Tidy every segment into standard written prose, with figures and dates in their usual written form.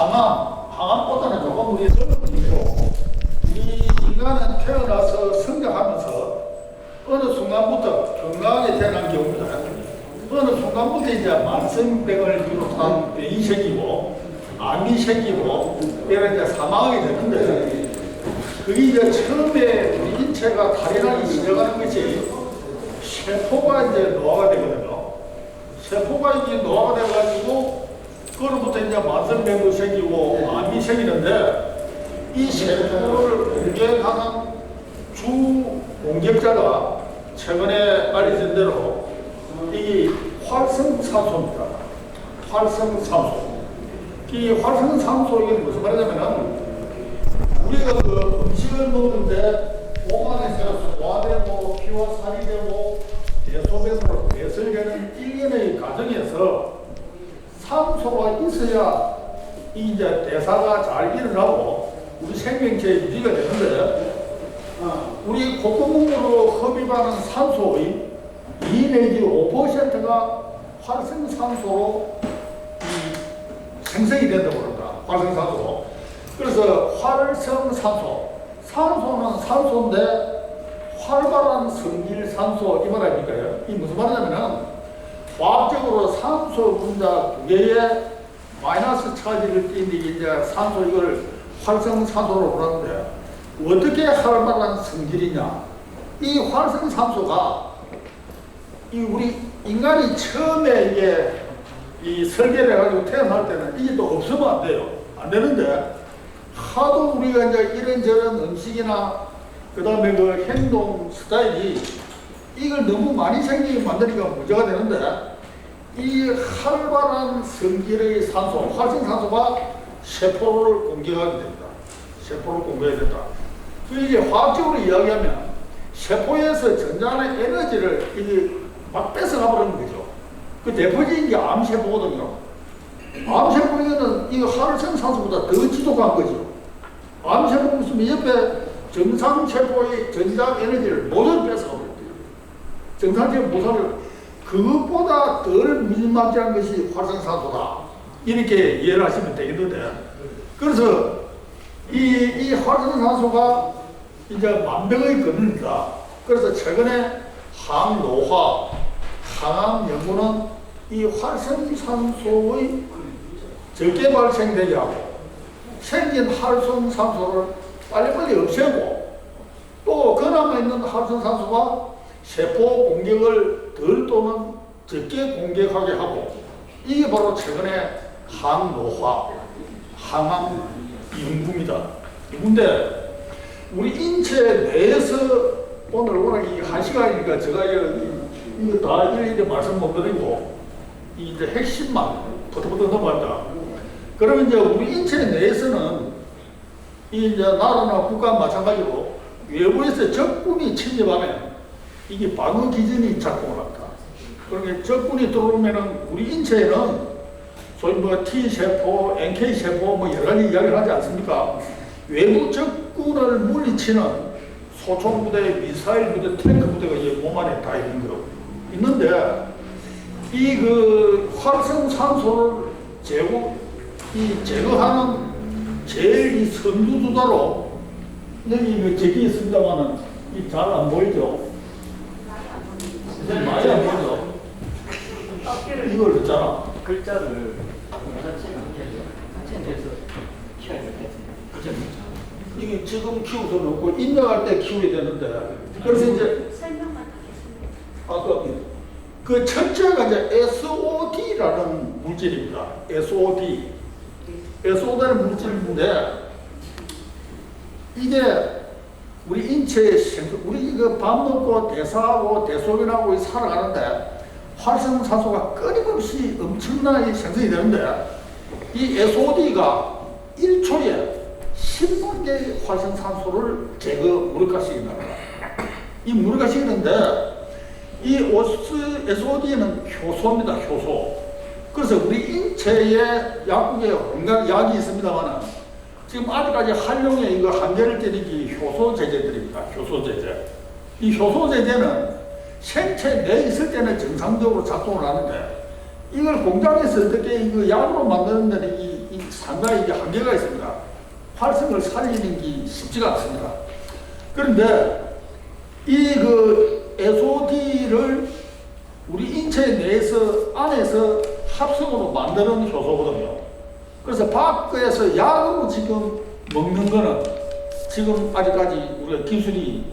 항암보다는 조금 우리 넓은 의미로 이 인간은 태어나서 성장하면서 어느 순간부터 건강하게 태어난 경우입니다. 어느 순간부터 이제 만성병을 비롯한 병이 생기고 암이 생기고 이런 이제 사망하게 되는데 그게 이제 처음에 우리 인체가 탈이 시작하는 것이 세포가 이제 노화가 되거든요. 세포가 이제 노화가 돼가지고 그로부터 이제 만성병도 생기고 암이 생기는데 이 세포를 공격하는 주 공격자가 최근에 알려진 대로 이 활성산소입니다. 활성산소. 이 활성산소 이게 무슨 말이냐면은 우리가 그 음식을 먹는데 몸 안에서 소화되고 피와 살이 되고 대소변으로 배설되는 일련의 과정에서 산소가 있어야 이제 대사가 잘 일어나고 우리 생명체의 유지가 되는데 우리 콧구멍으로 흡입하는 산소의 2 내지 5%가 활성산소로 생성이 된다고 그럽니다. 활성산소. 그래서 활성산소. 산소는 산소인데 활발한 성질산소 이 말 아닙니까요? 이 무슨 말이냐면은 과학적으로 산소 분자 두 개의 마이너스 차지를 띈 이제 산소 이걸 활성산소로 부르는데 어떻게 활발한 성질이냐? 이 활성산소가 이 우리 인간이 처음에 이게 이 설계를 해가지고 태어날 때는 이게 또 없으면 안 돼요. 안 되는데 하도 우리가 이제 이런저런 음식이나 그 다음에 그 행동 스타일이 이걸 너무 많이 생기게 만드니까 문제가 되는데 이 활발한 성질의 산소, 활성산소가 세포를 공격하게 됩니다. 세포를 공격해야 된다. 이게 화학적으로 이야기하면 세포에서 전자의 에너지를 이게 막 뺏어가버리는 거죠. 그 대표적인 게 암세포거든요. 암세포에는 이 활성산소보다 더 지독한 거죠. 암세포 있으면 옆에 정상세포의 전자 에너지를 모두 뺏어가버려요. 정상세포 모사를 그것보다 덜 미지막지한 것이 활성산소다. 이렇게 이해를 하시면 되겠는데 그래서 이 활성산소가 이제 만병의 근원이다. 그래서 최근에 항노화, 항암 연구는 이 활성산소의 적게 발생되게 하고 생긴 활성산소를 빨리빨리 없애고 또 그나마 있는 활성산소가 세포 공격을 덜 또는 적게 공격하게 하고 이게 바로 최근에 항노화, 항암 연구입니다. 근데 우리 인체 내에서 오늘 워낙 이 1시간이니까 제가 이거 다 일일이 말씀 못 드리고 이제 핵심만 부터부터 넘어갔다. 그러면 이제 우리 인체 내에서는 이제 나라나 국가 마찬가지로 외부에서 적군이 침입하면 이게 방어 기전이 작동을 합니다. 그러니까 적군이 들어오면은 우리 인체에는 소위 뭐 T세포, NK세포 뭐 여러 가지 이야기를 하지 않습니까? 외부 적군을 물리치는 소총부대, 미사일 부대, 탱크 부대가 몸 안에 다 있는 거 있는데 이 그 활성산소를 제거하는 제일 이 선두주자로 여기 적이 있습니다만은 이 잘 안 보이죠? 많이 안 보이죠? 이걸 넣잖아. 글자를 한체에서 키워야 돼. 이게 지금 키워서 넣고 입력할 때 키워야 되는데 그래서 이제 설명만 하겠습니다. 아까 그 첫째가 이제 SOD라는 물질입니다. SOD. SOD라는 물질인데 이게 우리 인체의 우리 이거 밥 먹고 대사하고 대소변하고 살아가는데 활성산소가 끊임없이 엄청나게 생성이 되는데 이 SOD가 1초에 10만 개의 활성산소를 무력화시킨다. 이 무력화시키는데 이 SOD는 효소입니다. 효소. 그래서 우리 인체에 약국에 온갖 약이 있습니다만 지금 아직까지 활용에 이거 한계를 때리기 효소제제들입니다. 효소제제. 이 효소제제는 생체 내에 있을 때는 정상적으로 작동을 하는데 이걸 공장에서 어떻게 이거 약으로 만드는 데는 이 상당히 이게 한계가 있습니다. 활성을 살리는 게 쉽지가 않습니다. 그런데 이 그 SOD를 우리 인체 내에서 안에서 합성으로 만드는 효소거든요. 그래서 밖에서 약으로 지금 먹는 거는 지금 아직까지 우리가 기술이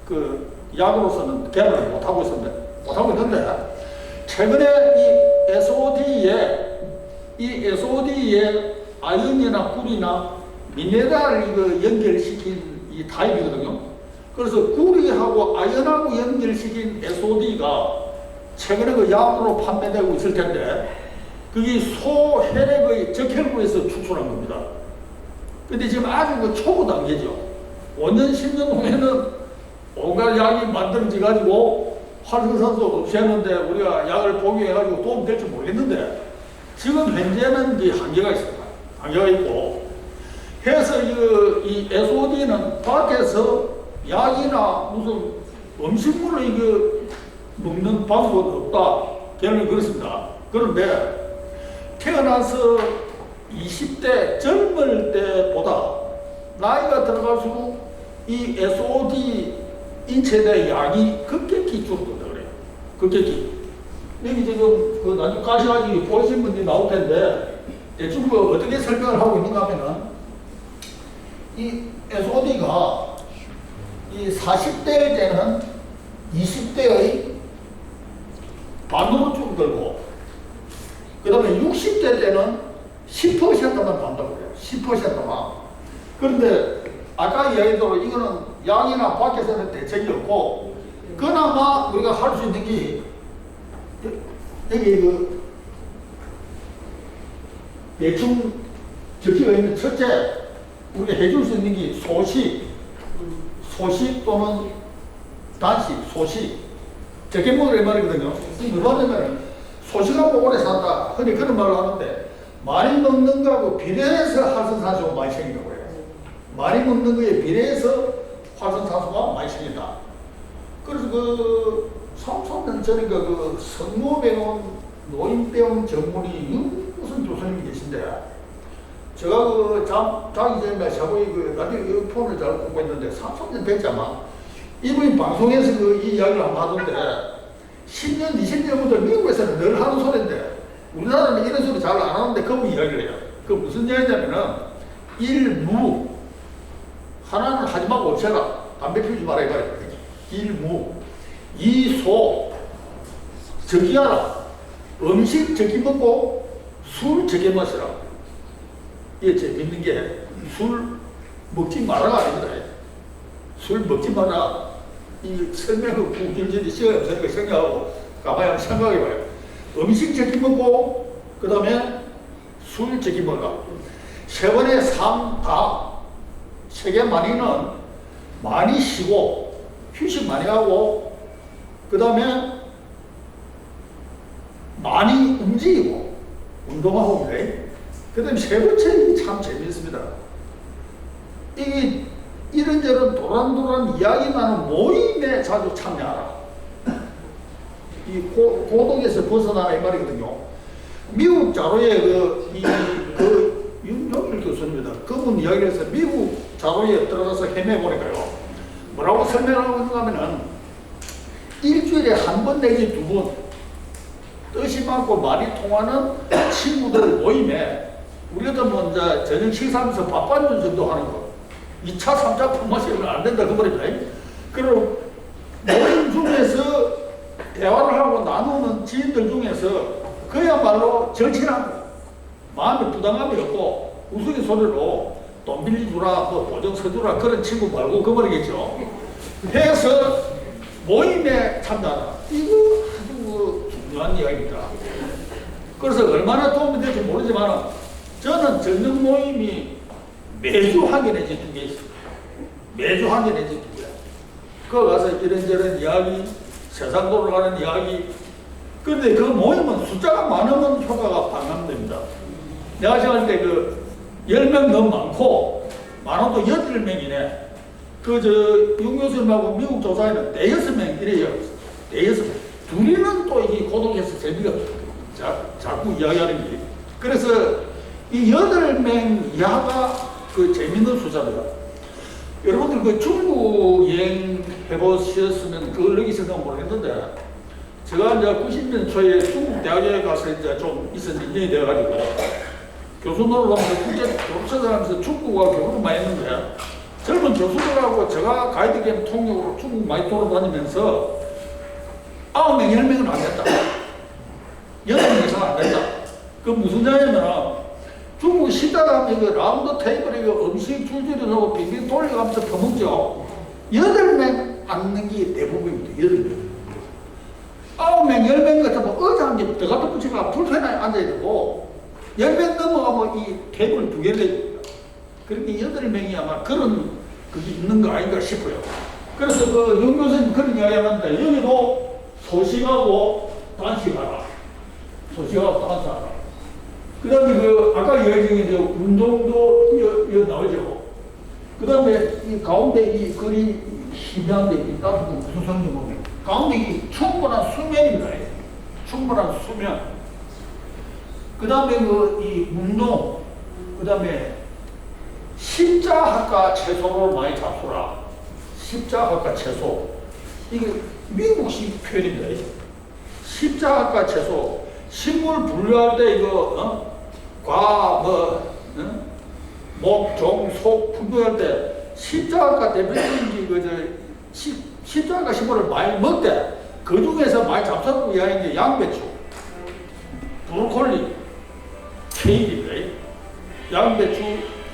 그 약으로서는 개발을 못하고 있는데 최근에 이 SOD에 아연이나 꿀이나 미네랄 이거 연결시킨 이 타입이거든요. 그래서 꿀이하고 아연하고 연결시킨 SOD가 최근에 그 약으로 판매되고 있을 텐데 그게 소혈액의 적혈구에서 추출한 겁니다. 근데 지금 아주 그 초보 단계죠. 5년, 10년 후에는 온갖 약이 만들어져 가지고 활성산소 없애는데 우리가 약을 복용해가지고 도움이 될지 모르겠는데 지금 현재는 이 한계가 있습니다. 한계가 있고 해서 이 SOD는 밖에서 약이나 무슨 음식물을 이거 먹는 방법은 없다. 결론이 그렇습니다. 그런데 태어나서 20대 젊을 때보다 나이가 들어갈수록 이 SOD 인체 내 양이 급격히 줄어든다 그래요. 급격히. 여기 지금 그 나중에 가시가지고 보이신 분들이 나올 텐데 대충 그 어떻게 설명을 하고 있는가 하면은 이 SOD가 이 40대일 때는 20대의 반으로 줄어들고 그 다음에 60대 때는 10%만 간다고 그래요. 10%만. 그런데 아까 이야기대로 이거는 약이나 밖에서는 대책이 없고 그나마 우리가 할 수 있는 게 여기 그 대충 적혀져 있는 첫째 우리가 해줄 수 있는 게 소식 또는 단식, 소식. 적게먹으라 말이거든요. 일반적으로 소식하고 오래 산다. 흔히 그런 말을 하는데 많이 먹는 거하고 비례해서 활성산소가 많이 생긴다고 해요. 많이 먹는 거에 비례해서 활성산소가 많이 생긴다. 그래서 그 3년 전인가 그 성모병원 노인병원 전문의 무슨 교수님이 계신데 제가 그 자기 전에 샤보이 그 라디오 폰을 잘 보고 있는데 3년 됐지 아마 이분이 방송에서 그 이 이야기를 한번 하던데 10년, 20년부터 미국에서는 늘 하는 소리인데 우리나라는 이런 소리 잘 안 하는데 그분 이야기를 해요. 그 무슨 이야기냐면은 일무 하나는 하지 말고 없애라. 담배 피우지 말아야 돼. 일무 이소 적기하라. 음식 적기 먹고 술 적게 마시라. 이게 재밌는 게 술 먹지 마라가 아닙니다. 술 먹지 마라. 이 설명을 구길전이 시간이 없으니까 생각하고 가만히 생각해봐요. 음식 적기 먹고 그 다음에 술 적기 먹어라. 세 번의 삶 다 세계 많이는 많이 쉬고 휴식 많이 하고 그 다음에 많이 움직이고 운동하고 그래. 그 다음에 세 번째 참 재미있습니다. 이게 이런저런 도란도란 이야기 나는 모임에 자주 참여하라. 이 고독에서 벗어나라 이 말이거든요. 미국 자료에 윤영일 교수입니다. 그분 이야기를 해서 미국 자료에 들어가서 헤매보니까요. 뭐라고 설명하고 있는가 하면은 일주일에 한 번 내지 두 번 뜻이 많고 말이 통하는 친구들 모임에 우리가 뭐 이제 저녁 식사하면서 밥 반주 정도 하는 거 2차, 3차 품 마시면 안 된다 그 말입니다. 그리고 모임 중에서 대화를 하고 나누는 지인들 중에서 그야말로 절친한 마음에 부담감이 없고 우스갯소리로 돈 빌려주라, 뭐 보증 서주라 그런 친구 말고 그 말이겠죠. 해서 모임에 참여하라. 이거 아주 중요한 이야기입니다. 그래서 얼마나 도움이 될지 모르지만 저는 저녁 모임이 매주 한 개 내지 두 개 있습니다. 매주 한 개 내지 두 개. 그거 가서 이런저런 이야기, 세상 돌아가는 이야기. 그런데 그 모임은 숫자가 많으면 효과가 반감됩니다. 내가 생각할 때 그 10명 너무 많고 많아도 8명이네. 윤 교수님하고 미국 조사에는 4~6명 이래요. 4~6명. 둘이는 또 이게 고독해서 재미가 없어요. 자꾸 이야기하는 게. 그래서 이 8명 이하가 그 재밌는 숫자입니다. 여러분들 그 중국 여행 해보셨으면 그걸 느끼셨나 모르겠는데, 제가 이제 90년 초에 중국 대학에 가서 이제 좀 있었는 인연이 돼가지고, 교수 노릇하면서 국제 졸업생활 하면서 중국과 교류를 많이 했는데, 젊은 교수들하고 제가 가이드 겸 통역으로 중국 많이 돌아다니면서 9명, 10명은 안 됐다. 8명 이상 안 된다. 그 무슨 얘기냐면 중국 식당 가면 그 라운드 테이블에 그 음식 줄줄이 놓고 빙빙 돌려가면서 퍼먹죠. 8명 앉는 게 대부분입니다. 8명. 9명, 10명 같으면 의자 한 개 더 갖다 붙여가 불편하게 앉아야 되고, 10명 넘어가면 이 테이블 2개를 됩니다. 그렇게 8명이 아마 그런 그게 있는 거 아닌가 싶어요. 그래서 그 윤 교수님 그런 이야기 하는데, 여기도 소식하고 단식하라. 소식하고 단식하라. 그 다음에 그 아까 이야기한 이제 운동도 여기 나오죠. 그 다음에 이 가운데 이 글이 희미한데 이 따뜻한 무슨 성이 보면 가운데 이 충분한 수면입니다. 충분한 수면. 그 다음에 그 이 운동. 그 다음에 십자학과 채소를 많이 잡수라. 십자학과 채소. 이게 미국식 표현입니다. 십자학과 채소. 식물 분류할 때 이거 목, 종, 속 분류할 때 십자학과 대표적인 그 십자학과 식물을 많이 먹대. 그 중에서 많이 잡수라고 이야기한 게 양배추, 브로콜리, 케일입니다. 양배추,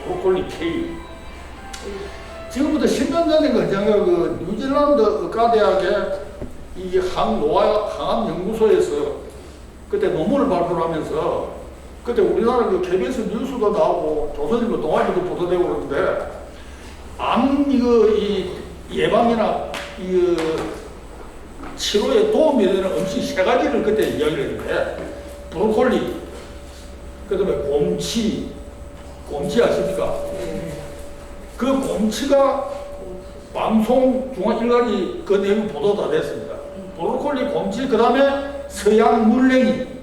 브로콜리, 케일. 지금부터 10년 전에 그 뉴질랜드 의과대학의 이 항암연구소에서 그때 논문을 발표하면서 그때 우리나라 그 KBS 뉴스도 나오고 조선일보 동아일보도 보도되고 그러는데 암 이 예방이나 이 치료에 도움이 되는 음식 3가지를 그때 이야기를 했는데 브로콜리, 그 다음에 곰치 아십니까? 그 곰치가 방송 중앙 일간이 그 내용 보도 다 됐습니다. 브로콜리, 곰치, 그 다음에 서양 물냉이인데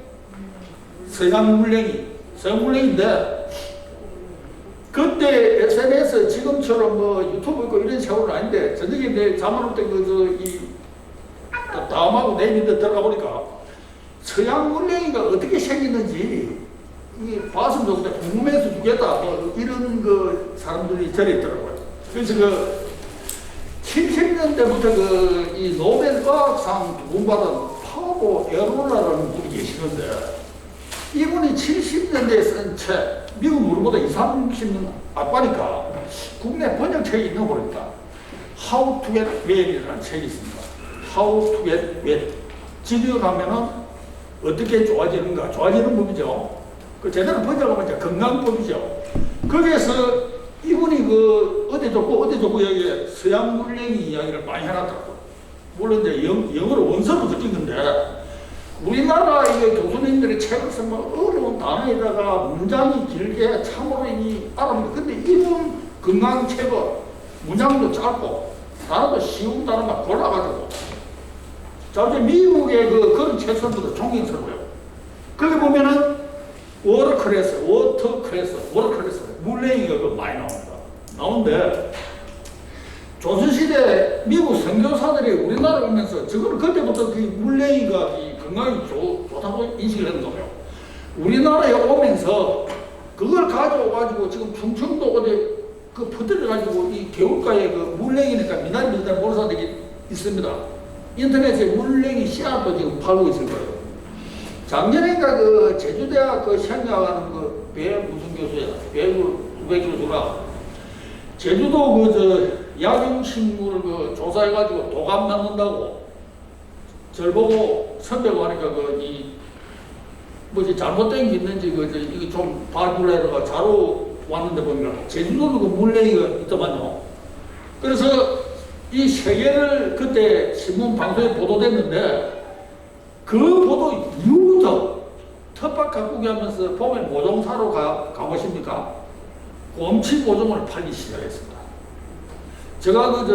그때 SNS 지금처럼 뭐 유튜브 있고 이런 세월은 아닌데 저녁에 내 잠안 올 때 다음하고 내 밑에 들어가 보니까 서양 물냉이가 어떻게 생겼는지 이게 봤으면 좋겠다, 궁금해서 주겠다 뭐 이런 그 사람들이 저리 있더라고요. 그래서 그 70년대부터 이 노벨 과학상 2번 받은 파보 에로라라는 분이 계시는데 이분이 70년대에 쓴 책, 미국 물보다 20, 30년 앞가니까 국내 번역책이 있는 거 보니까 How to get well이라는 책이 있습니다. How to get well. 집에 가면은 어떻게 좋아지는가, 좋아지는 법이죠. 그 제대로 번역하면 이제 건강법이죠. 거기에서 이분이 그 어디 좋고 여기 서양 물냉이 이야기를 많이 해놨더라고요. 물론 이제 영어로 원서로 적힌 건데 우리나라 이게 교수님들이 책을 쓰면 어려운 단어에다가 문장이 길게 참으로 이 알아보는데 근데 이분 건강 책은 문장도 짧고 단어도 쉬운 단어만 골라가지고 자 이제 미국의 그런 책선보다 존경스러워요. 거기 보면은 워터크레스 물냉이가 그 많이 나오는데 조선시대 미국 선교사들이 우리나라 오면서 저거는 그때부터 그 물냉이가 건강이 좋다고 인식을 했는 거예요. 우리나라에 오면서 그걸 가져와가지고 지금 충청도 어디 그 퍼뜨려가지고 이 개울가에 그 물냉이니까 미나리 모르는 사람들이 있습니다. 인터넷에 물냉이 씨앗도 지금 팔고 있을 거예요. 작년인가 그 제주대학 그 생략하는 그 무슨 교수야? 후배 교수가 제주도 약용식물 조사해가지고 도감 만든다고 절 보고 선배가 하니까 뭐지 잘못된 게 있는지 이게 좀 발굴해가 자료 왔는데 보면 제주도도 그 물냉이가 있더만요. 그래서 이 세 개를 그때 신문 방송에 보도됐는데 그 보도 이후부터 텃밭 가꾸기 하면서 보면 모종사로 가보십니까? 곰치 모종을 팔기 시작했습니다. 제가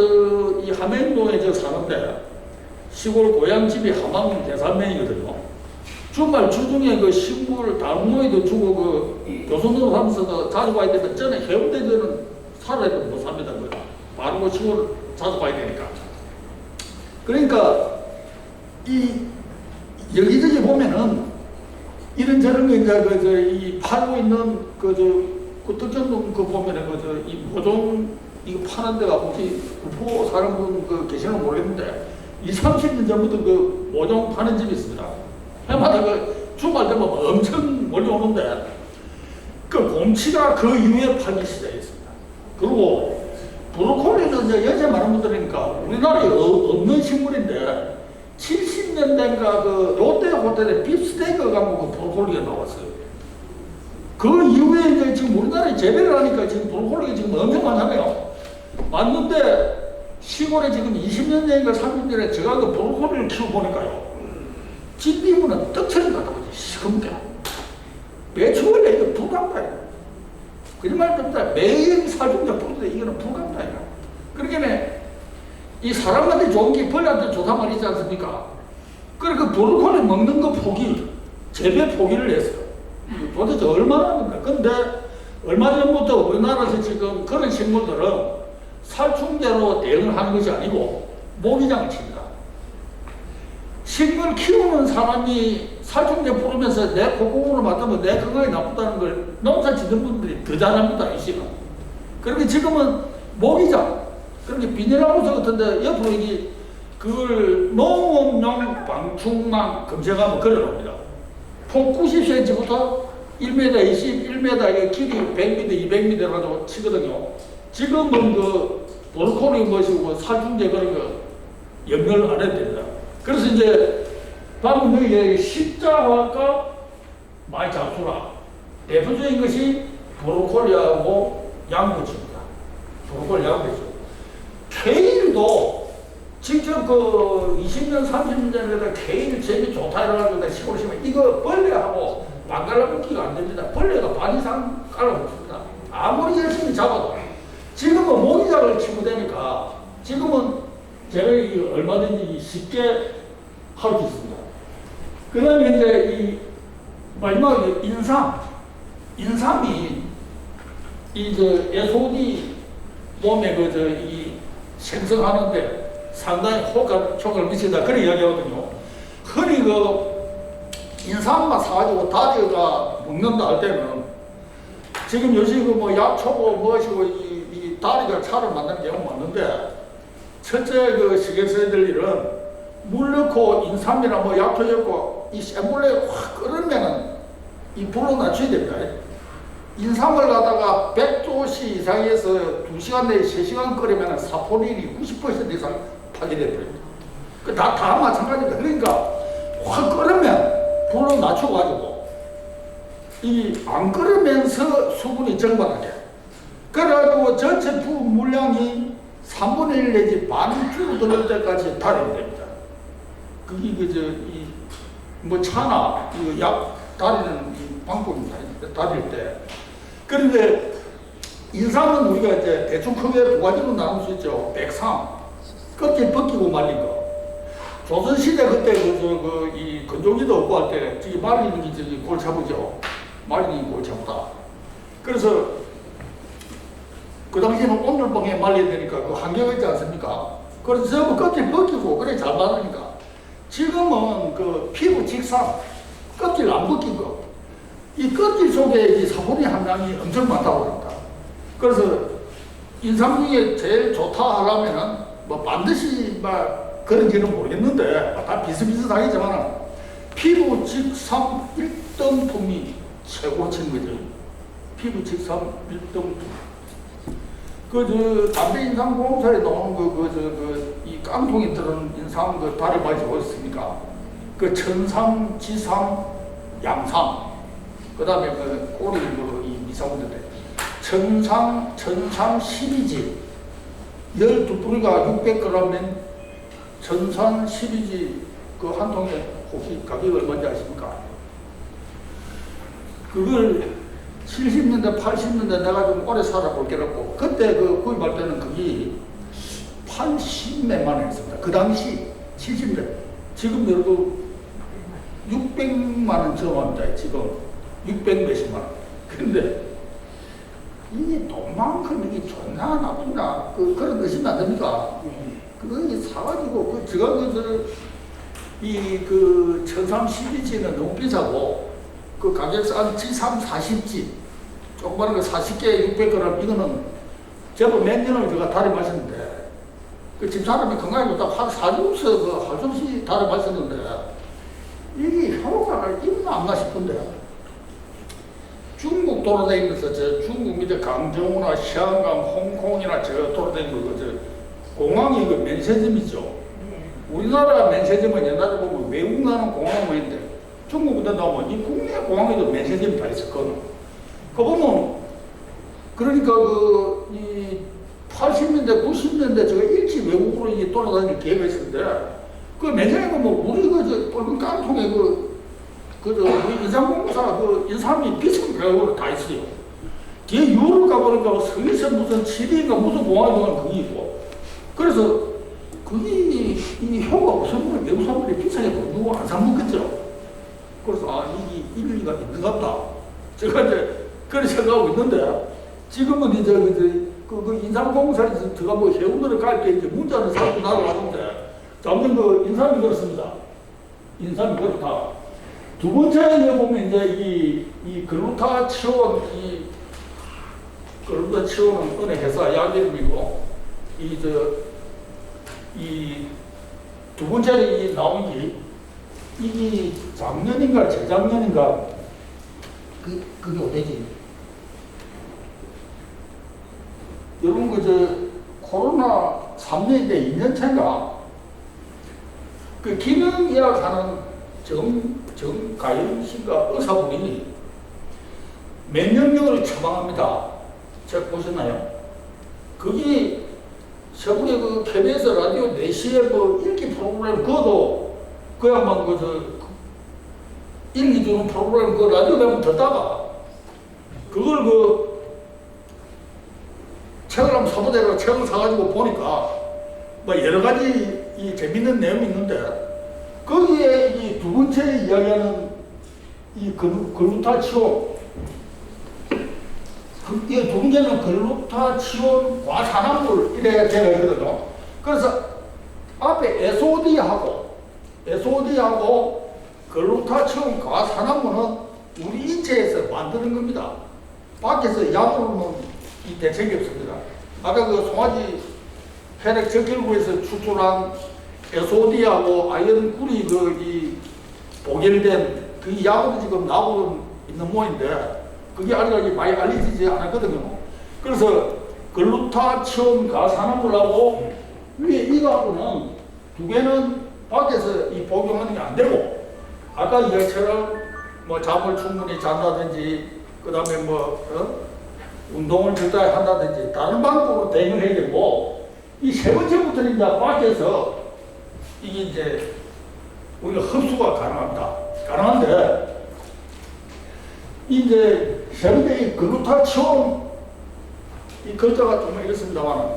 이 함행동에 사는데 시골 고향집이 함암 대산면이거든요. 주말 주중에 그 식물 달모이도 주고 그 교선으로 하면서 자주 가야 되면 전에 해운대에는 살아야 못 삽니다. 그 바로 그 시골 자주 가야 되니까. 그러니까 이 여기저기 보면은 이런저런 거 이제 이 팔고 있는 그 특정동 그 보면은 이 모종 이거 파는 데가 혹시 구포 사는 분 그 계시는 모르겠는데 30년 전부터 그 모종 파는 집이 있습니다. 해마다 그 주말 되면 엄청 몰려오는데 그 곰치가 그 이후에 팔기 시작했습니다. 그리고 브로콜리는 이제 여자 많은 분들이니까 우리나라에 없는 식물인데 70년대인가 그 롯데 호텔에 빕스테이크가 먹고 브로콜리가 나왔어요. 그 이후에 이제 지금 우리나라에 재배를 하니까 지금 브로콜리가 지금 엄청 많잖아요. 맞는데 시골에 지금 20년 전인가 30년 전에 제가 그 브로콜리를 키워보니까요. 집비문은 떡처럼 갖다 보지, 시커멓게. 배추원래 이거 불감다야. 거짓말 없다. 매일 살중자 풀는데 이거는 불감다야. 그러니까 이 사람한테 좋은 게 벌한테 좋단 말이지 않습니까? 그러니까 브로콜리 먹는 거 포기, 재배 포기를 했어요. 도대체 얼마나 합니까? 근데 얼마 전부터 우리나라에서 지금 그런 식물들은 살충제로 대응을 하는 것이 아니고 모기장을 칩니다. 식물 키우는 사람이 살충제 뿌리면서 내 콧구멍으로 맡으면 내 건강에 나쁘다는 걸 농사 짓는 분들이 더 잘합니다, 이 시간. 그렇게 지금은 모기장, 그렇게 비닐하우스 같은데 옆으로 이게 그걸 농업용 방충망 검색하면 걸어놓습니다. 폭 90cm부터 1m 20, 1m 길이 100m, 200m 가지고 치거든요. 지금은 그 브로콜리 뭐시고 살충제 그런 거 연결 안 해도 됩니다. 그래서 이제 방금 여기 십자화가 많이 잡수라. 대표적인 것이 브로콜리하고 양배추입니다. 브로콜리 양배추. 케일도 직접 그 20년, 30년 전에 케일 재미 좋다 이러는데 시골 시면 이거 벌레하고 반갈라붙기가 안 됩니다. 벌레가 반 이상 깔아붙습니다. 아무리 열심히 잡아도. 지금은 모기장을 치고 되니까 지금은 제가 얼마든지 쉽게 할 수 있습니다. 그 다음에 이제 이 마지막에 인삼이 이제 SOD 몸에 이 생성하는데 상당히 효과를 미친다. 그런 이야기 하거든요. 흔히 인삼만 사가지고 다리가 먹는다 할 때는 지금 요즘 뭐 약초고 무엇이고 이 다리가 차를 만드는 경우가 많은데 첫째 시계서야 될 일은 물 넣고 인삼이나 뭐 약초 넣고 이 센 물에 확 끓으면은 이 불로 낮춰야 됩니다. 인삼을 갖다가 100도씨 이상에서 2시간 내에 3시간 끓이면 사포닌이 90% 이상 파괴돼버립니다. 다 마찬가지입니다. 그러니까 확 끓으면 불로 낮춰가지고 안 끓으면서 수분이 정발하게. 그래가지고 전체 부은 물량이 3분의 1 내지 반 줄어들 때까지 달여야 됩니다. 그게 뭐 차나 약 다리는 방법입니다. 다릴 때. 그런데 인삼은 우리가 이제 대충 크게 두 가지로 나눌 수 있죠. 백삼, 껍질 벗기고 말린 거. 조선시대 그때 이 건조기도 없고 할 때 저기 말리는 게 저기 골차부죠. 말리는 게 골차부다. 그래서 그 당시에는 온돌방에 말려야 되니까 그 한계가 있지 않습니까? 그래서 전부 껍질 벗기고 그래 잘 마르니까. 지금은 그 피부 직사, 껍질 안 벗긴 거. 이 껍질 속에 이 사포닌 함량이 엄청 많다고 합니다. 그래서 인삼 중에 제일 좋다 하려면은 뭐 반드시 막 그런지는 모르겠는데 다 비슷비슷하겠지만 피부 직삼 1등품이 최고친 거죠. 피부 직삼 1등품. 담배 인삼 공사에 나오는 이 깡통이 들은 인삼 다리 많이 보였습니까? 천삼, 지삼, 양삼. 그 다음에 꼬리 이 미사분들 천삼 12지 12뿌리가 600g면 천삼 12지 한 통에 혹시 가격이 얼마인지 아십니까? 그걸 70년대, 80년대 내가 좀 오래 살아볼게라고 그때 구입할 때는 그게 80몇만 원이었습니다. 그 당시 70년. 지금 여러분 600만 원 저금합니다. 지금 600 몇십만 원. 근데 이게 돈만큼 이게 좋나 나쁘나 그런 것이 안 됩니까? 그거 사가지고 제가 그 1030인치는 너무 비싸고 그 가격 싼 73, 40지 조그마한 거 40개 600g 이거는 제법 몇 년을 제가 다리 마셨는데 그 집사람이 건강에 좋다고 한 4주면서 그 할 수 없이 다리 마셨는데 이게 효과가 있나 없나 싶은데 중국 돌아다니면서 저 중국 밑에 강정우나 시안강, 홍콩이나 저 돌아다니면서 저 공항이 그 면세점이죠. 우리나라 면세점은 옛날에 보면 외국 나는 공항이 있는데 중국부터 나오면 이 국내 공항에도 면세점이 다 있었거든. 그 보면 그러니까 이 80년대, 90년대 제가 일찍 외국으로 이 돌아다닐 기회가 있었는데 그 면세점에 뭐 우리 그 붉은 깡통에 인삼공사 인삼이 비싼 가격으로 다 있어요. 뒤에 유럽 가보니까 스위스 무슨 칠리인가 무슨 공항이 그게 있고 그래서 그게 이 효과가 없으면 외국 사람들이 비싸게 돈 주고 안 사먹겠죠. 그래서 이게 일리가 있는 것 같다. 제가 이제 그런 생각하고 있는데 지금은 이제 그 인삼공사에서 제가 뭐 해운대를 갈 때 이제 문자를 사고 나가는데 아무튼 그 인삼이 그렇습니다. 인삼이 그렇다. 두 번째에 보면 이제 이 글루타치온 글루타치온은 어느 회사 약 이름이고 이 두 번째 나온 게 이게 작년인가 재작년인가 그게 어디지? 여러분 코로나 3년인데 2년차인가 그 기능의학하는 정가연 씨가 의사분이 면역력을 처방합니다. 제가 보셨나요? 거기 서울의 그 KBS 라디오 4시에 그 읽기 프로그램 그것도 그야만 읽기 주는 프로그램 그 라디오 한번 듣다가 그걸 책을 한번 사보대로 책을 사가지고 보니까 뭐 여러 가지 이 재밌는 내용이 있는데 거기에 이 두 번째 이야기하는 이 글루타치온 이 두 번째는 글루타치온 과산화물 이래 되어 있거든요. 그래서 앞에 SOD하고 글루타치온 과산화물은 우리 인체에서 만드는 겁니다. 밖에서 약으로는 이 대책이 없습니다. 아까 그 송아지 혈액 적혈구에서 추출한 SOD하고 아연꿀이 이 복용된 그 약으로 지금 나오고 있는 모인데 그게 아직까지 많이 알려지지 않았거든요. 그래서 글루타치온 가산화물하고 위에 이거하고는 두 개는 밖에서 이 복용하는 게 안 되고 아까 이야기처럼 뭐 잠을 충분히 잔다든지 그 다음에 운동을 적당히 한다든지 다른 방법으로 대응을 해야 되고 이 세 번째부터는 이제 밖에서 이게 이제 우리가 흡수가 가능합니다. 가능한데 이제 세 번째 이 글루타치온 이 글자가 좀 이렇습니다만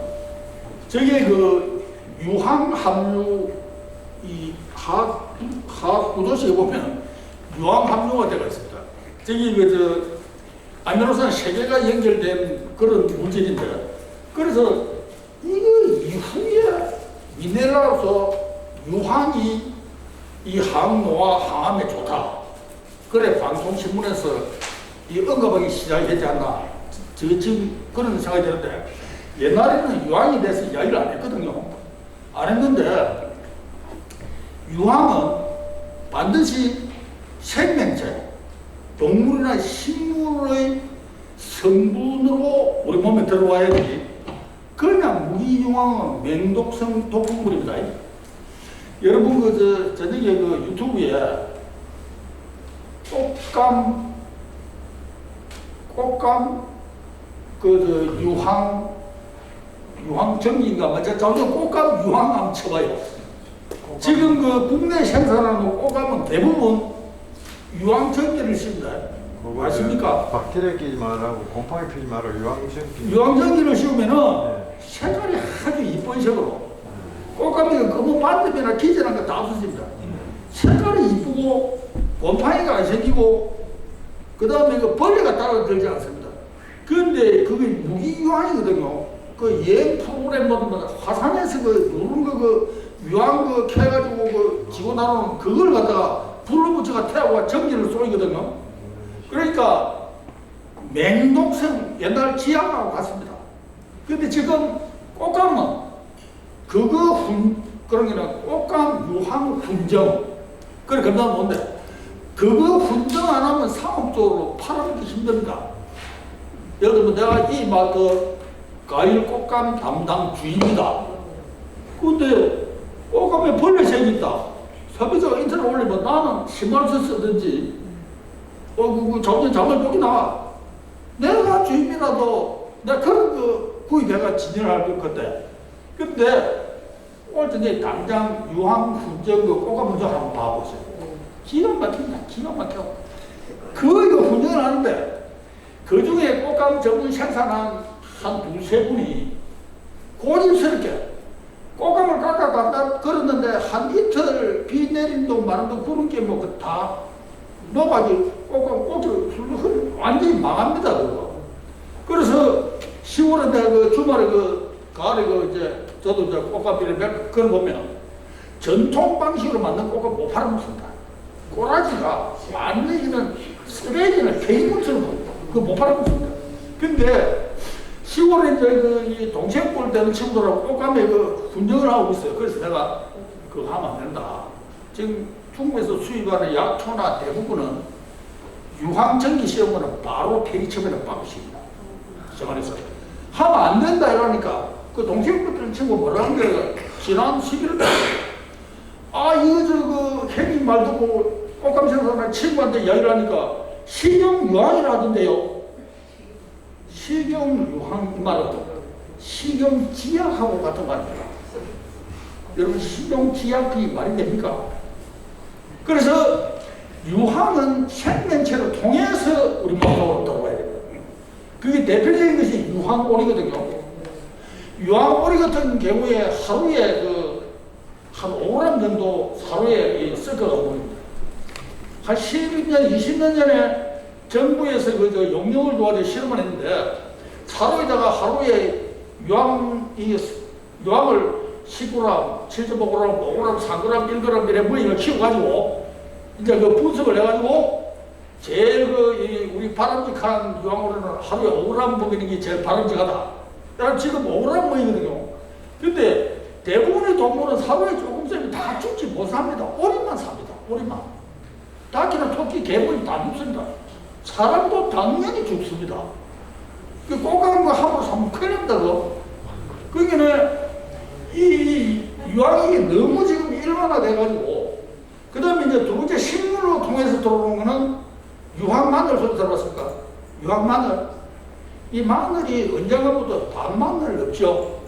저게 그 유황 함유 이 화학 구조식에 보면 유황 함유가 되어 있습니다. 저기 아미노산 3개가 연결된 그런 물질인데 그래서 이거 이후에 미네랄로서 유황이 이 항노화 항암에 좋다. 그래 방송신문에서 이 언급하기 시작했지 않나. 지금 그런 생각이 드는데 옛날에는 유황에 대해서 이야기를 안 했거든요. 안 했는데 유황은 반드시 생명체, 동물이나 식물의 성분으로 우리 몸에 들어와야지 그냥 무기유황은 맹독성 독극물입니다. 여러분 저녁에 유튜브에 꽃감 유황전기인가 맞죠? 꽃감 유황 한번 쳐봐요. 지금 국내 생산하는 꽃감은 대부분 유황전기를 씁니다. 아십니까? 박테리아 끼지 말라고 곰팡이 피지 말라고 유황전기. 유황전기를 씌우면은 색깔이 아주 이쁜 색으로 꽃감이 검은 반듯이나 기질한 거 다 없어집니다. 색깔이 이쁘고 곰팡이가 안 생기고 그 다음에 그 벌레가 따로 들지 않습니다. 그런데 그게 무기유황이거든요. 그 여행 프로그램 보면 화산에서 그 누른 그 유황 그 캐가지고 그 지고 나오는 그걸 갖다가 불로 붙여가 태우고 전기를 쏘이거든요. 그러니까 맹독성 옛날 지하하고 같습니다. 근데 지금 꽃감은 그런 게는 꽃감 유황 훈정. 그래, 그다음 뭔데? 그거 훈정 안 하면 상업적으로 팔아먹기 힘듭니다. 예를 들면 내가 이 마트 과일 꽃감 담당 주인이다. 근데 꽃감에 벌레 생긴다. 소비자가 인터넷 올리면 나는 10만 원씩 쓰든지 그 장을 보기 나와. 내가 주인이라도 내가 그런 그 구입해가 진열할 것 같아. 근데 오늘 전에 당장 유황 훈정 그 꽃감 훈정 한번 봐보세요. 기가 막힌다. 기가 막혀. 그거 훈정을 하는데 그 중에 꽃감 전문 생산한 한 두세 분이 고집스럽게 꽃감을 깎아 그랬는데 한 이틀 비 내린 동 마른 동 그런 게 뭐 다 녹아지 꽃감 꽃을 완전히 망합니다. 그거. 그래서 10월에 내가 그 주말에 그 가을에 그 이제 저도 이제 꽃감비를 그걸 보면 전통 방식으로 만든 꽃감 못 팔아먹습니다. 꼬라지가 완전히는 쓰레기는 케이블처럼 그거 못 팔아먹습니다. 근데 10월에 이제 이 동생 볼 때는 친구들하고 꽃감에 그 훈정을 하고 있어요. 그래서 내가 그거 하면 안 된다. 지금 중국에서 수입하는 약초나 대부분은 유황전기 시험은 바로 폐기처분에 빠지십니다. 시간에서 하면 안 된다 이러니까 그 동생 볼 때는 친구 뭐라는 게 지난 11월 이거 그 혜미 말 듣고 꽃감 생산하는 친구한테 이야기를 하니까 식용유황이라던데요. 식용유황 말은 식용지약하고 같은 말입니다. 여러분 식용지약이 말이 됩니까? 그래서 유황은 생명체를 통해서 우리 몸속으로 들어와야 됩니다. 그게 대표적인 것이 유황오리거든요. 유황오리 같은 경우에 하루에 한 5g 정도 하루에 섞어가 보입니다. 한 10년, 20년 전에 정부에서 그 용역을 도와서 실험을 했는데 차로에다가 하루에 유황을 10g, 7.5g, 5g, 3g, 1g 이래 무늬를 키워가지고 이제 그 분석을 해가지고 제일 우리 바람직한 유황으로는 하루에 5g 먹이는 게 제일 바람직하다. 지금 5g 먹이거든요. 근데 대부분의 동물은 하루에 조금씩 다 죽지 못합니다. 오리만 삽니다. 오리만. 닭이나 토끼, 개물이 다 죽습니다. 사람도 당연히 죽습니다. 그 꽃가는 거 함부로 사면 큰일 난다고. 그러니까 이 유황이 너무 지금 일반화돼가지고, 그 다음에 이제 두 번째 식물로 통해서 들어오는 거는 유황마늘 소리 들어봤습니까? 유황마늘. 이 마늘이 언젠가부터 밤마늘 없죠.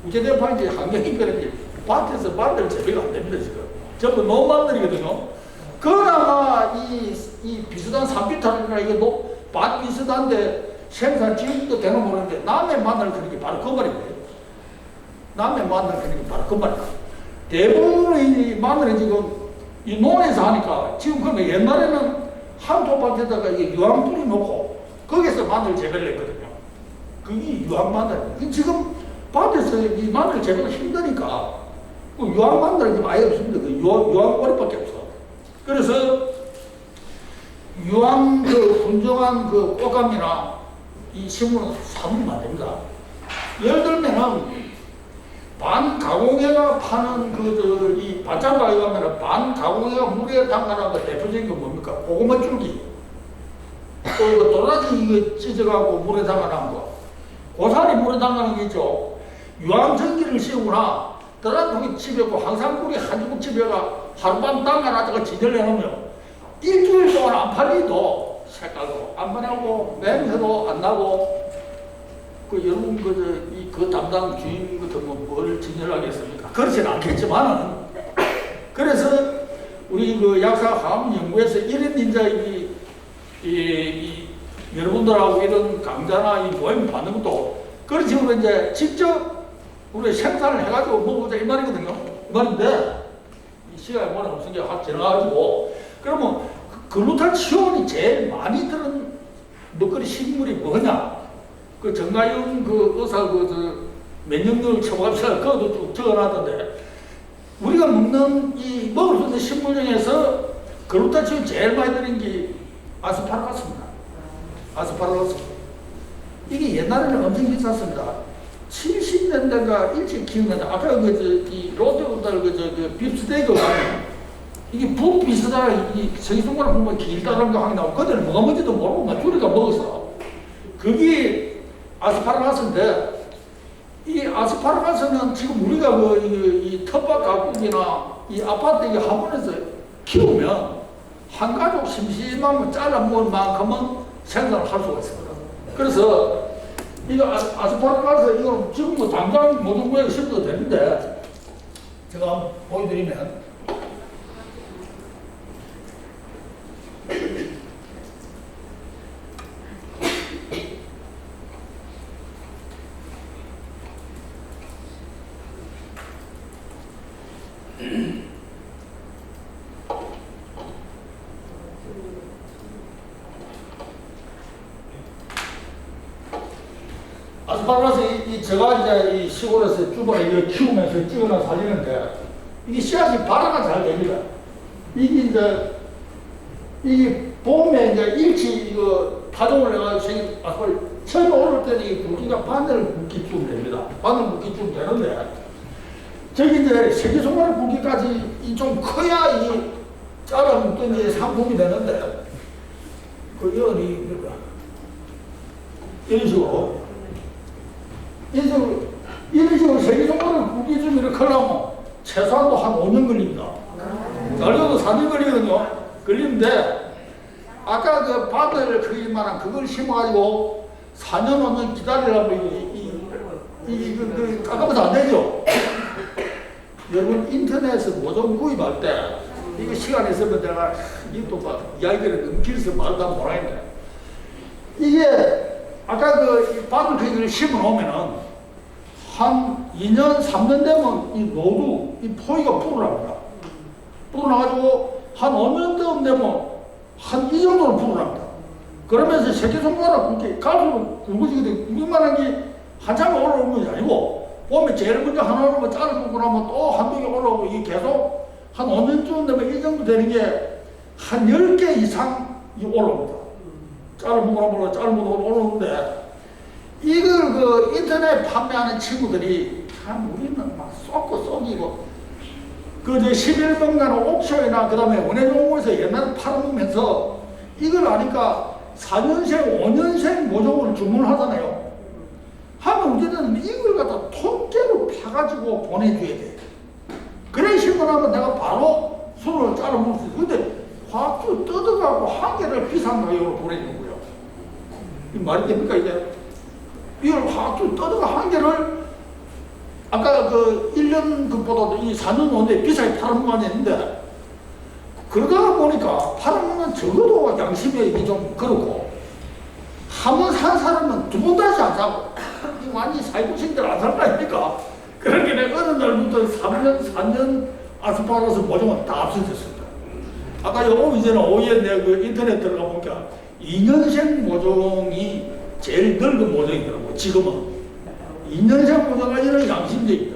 우체대파 이제 환경이 그런지 밭에서 마늘 재배가 안 됩니다, 지금. 전부 노마늘이거든요. 그나마 이 비슷한 산비탈이나 이게 밭 비슷한데 생산 지금도 되는 모르는데 남의 마늘 그런 게 바로 그 말이에요. 남의 마늘 그런 게 바로 그 말이에요. 대부분의 이 마늘이 지금 이 농에서 하니까 지금 그러면 옛날에는 한 톱밭에다가 이게 유황 뿌리 놓고 거기서 마늘 재배를 했거든요. 그게 유황 마늘. 지금 밭에서 이 마늘 재배가 힘드니까 그 유황 마늘이 지금 아예 없습니다. 그 유황 오리밖에 없어. 그래서 유황 훈정한 그 꽃감이나 이 식물은 사면 안 됩니다. 예를 들면은 반가공해가 파는 이 반찬가게 가면은 반가공해가 물에 담가놓은 거 대표적인 게 뭡니까? 고구마 줄기. 또 이거 도라지 이거 찢어가고 물에 담가놓은 거. 고사리 물에 담가놓은 게 있죠. 유황 전기를 씌우거나 다른 통에 집에고 항상 물이 한 주먹 집에가 하룻밤 담가놨다가 진열해놓으면 일주일 동안 안 팔리도 색깔도 안 변하고 냄새도 안 나고 여러분 그 담당 주인 같은 뭘 진열하겠습니까? 그렇지는 않겠지만은 그래서 우리 그 약사 화학 연구에서 이런 이제 이 여러분들하고 이런 강좌나 이 모임 받는 것도 그런 식으로 이제 직접 우리 생산을 해가지고 먹어보자 이 말이거든요. 이 말인데 이 시간이 워낙 없으니까 확 지나가지고 그러면 글루타치온이 제일 많이 들은 먹거리 식물이 뭐냐? 그 정가영 그 의사 그 면역력을 쳐보갑시다. 그것도 쭉 적어놨던데 우리가 먹는 이 먹을 수 있는 식물 중에서 글루타치온 제일 많이 들은 게 아스파라거스입니다. 아스파라거스. 이게 옛날에는 엄청 비쌌습니다. 70년대가 일찍 기억나는데 아까 이 롯데호텔 그 빕스테이크 가면 이게 북 비슷하다 이 서기송과를 보면 길다라는 거 하게 나오고 그때는 뭐가 뭔지도 모르고 막 줄이가 먹었어. 그게 아스파라거스인데 이 아스파라거스는 지금 우리가 이 텃밭 가꾸기나 이 아파트 이 화분에서 키우면 한 가족 심심하면 잘라 먹을 만큼은 생산을 할 수가 있습니다. 그래서 이거 아스파라거스 이거 지금 뭐 당장 모든 거에 심어도 되는데 제가 한번 보여드리면 아스파라거스 제가 이제 이 시골에서 주변에 이거 키우면서 찍어놓은 사진인데 이게 씨앗이 발화가 잘 됩니다. 이게 봄에 이제 일치 이거 파종을 해가지고 생긴 아스파라거스 처음에 오를 때는 이 굵기가 바늘 굵기쯤 됩니다. 바늘 굵기쯤 되는데 저기 이제 새끼손가락 굵기까지 이 좀 커야 이 잘라 묶던 이제 상품이 되는데 그 연이 이런 식으로 이런 식으로 새끼손가락 굵기쯤 이렇게 하려면 최소한도 한 5년 걸립니다. 날려도 4년 걸리거든요. 걸리는데 아까 그 바늘 크기만한 그걸 심어가지고 4년 5년 기다리려면 그 깎아서 안 되죠. 여러분 인터넷에서 모종 구입할 때 이거 시간 있으면 내가 이또 이야기를 넘길서 말도 안 못하겠네. 이게 아까 그 바늘 크기를 심어 놓으면은 한 2년 3년 되면 이 노두 이 포위가 불어납니다. 불어나가지고 한 5년 되면 한 이 정도로 불어납니다. 그러면서 새끼손가락 굵기 갈수록 굵어지거든요. 굵기만한 게 한참 올라오는 것이 아니고 봄에 제일 먼저 하나 오르면 자르고 나면 또 한두 개 올라오고 이게 계속 한 5년쯤 되면 이 정도 되는 게 한 10개 이상이 올라옵니다. 자르고 올라오는데 이걸 그 인터넷 판매하는 친구들이 참 우리는 막 쏟고 쏘기고 그저 11번가나 옥션이나 그 다음에 원예종목에서 옛날에 팔아보면서 이걸 아니까 4년생, 5년생 모종을 주문하잖아요. 하면 우리는 이걸 갖다 통째로 파가지고 보내줘야 돼. 그래 신문하면 내가 바로 손으로 잘라 먹을 수 있어. 근데 화학주 뜯어가고 한 개를 비싼 가격으로 보내주는 거예요. 이 말이 됩니까 이게? 이걸 화학주 뜯어가 한 개를 아까 그 1년 그보다도 이 4년 5년에 비싸게 팔아먹는 있는데 그러다 보니까 팔아먹는 적어도 양심에 이게 좀 그렇고 한 번 산 사람은 두 번 다시 안 사고 이 완전히 사기꾼들 안 살 거 아닙니까? 그렇게 내가 어느 날부터 3년 4년 아스파라거스 모종은 다 없어졌습니다. 아까 여기 오기 전에 오후에 내가 그 인터넷 들어가 보니까 2년생 모종이 제일 늙은 모종이더라고. 지금은 2년생 모종가 이런 양심적이다.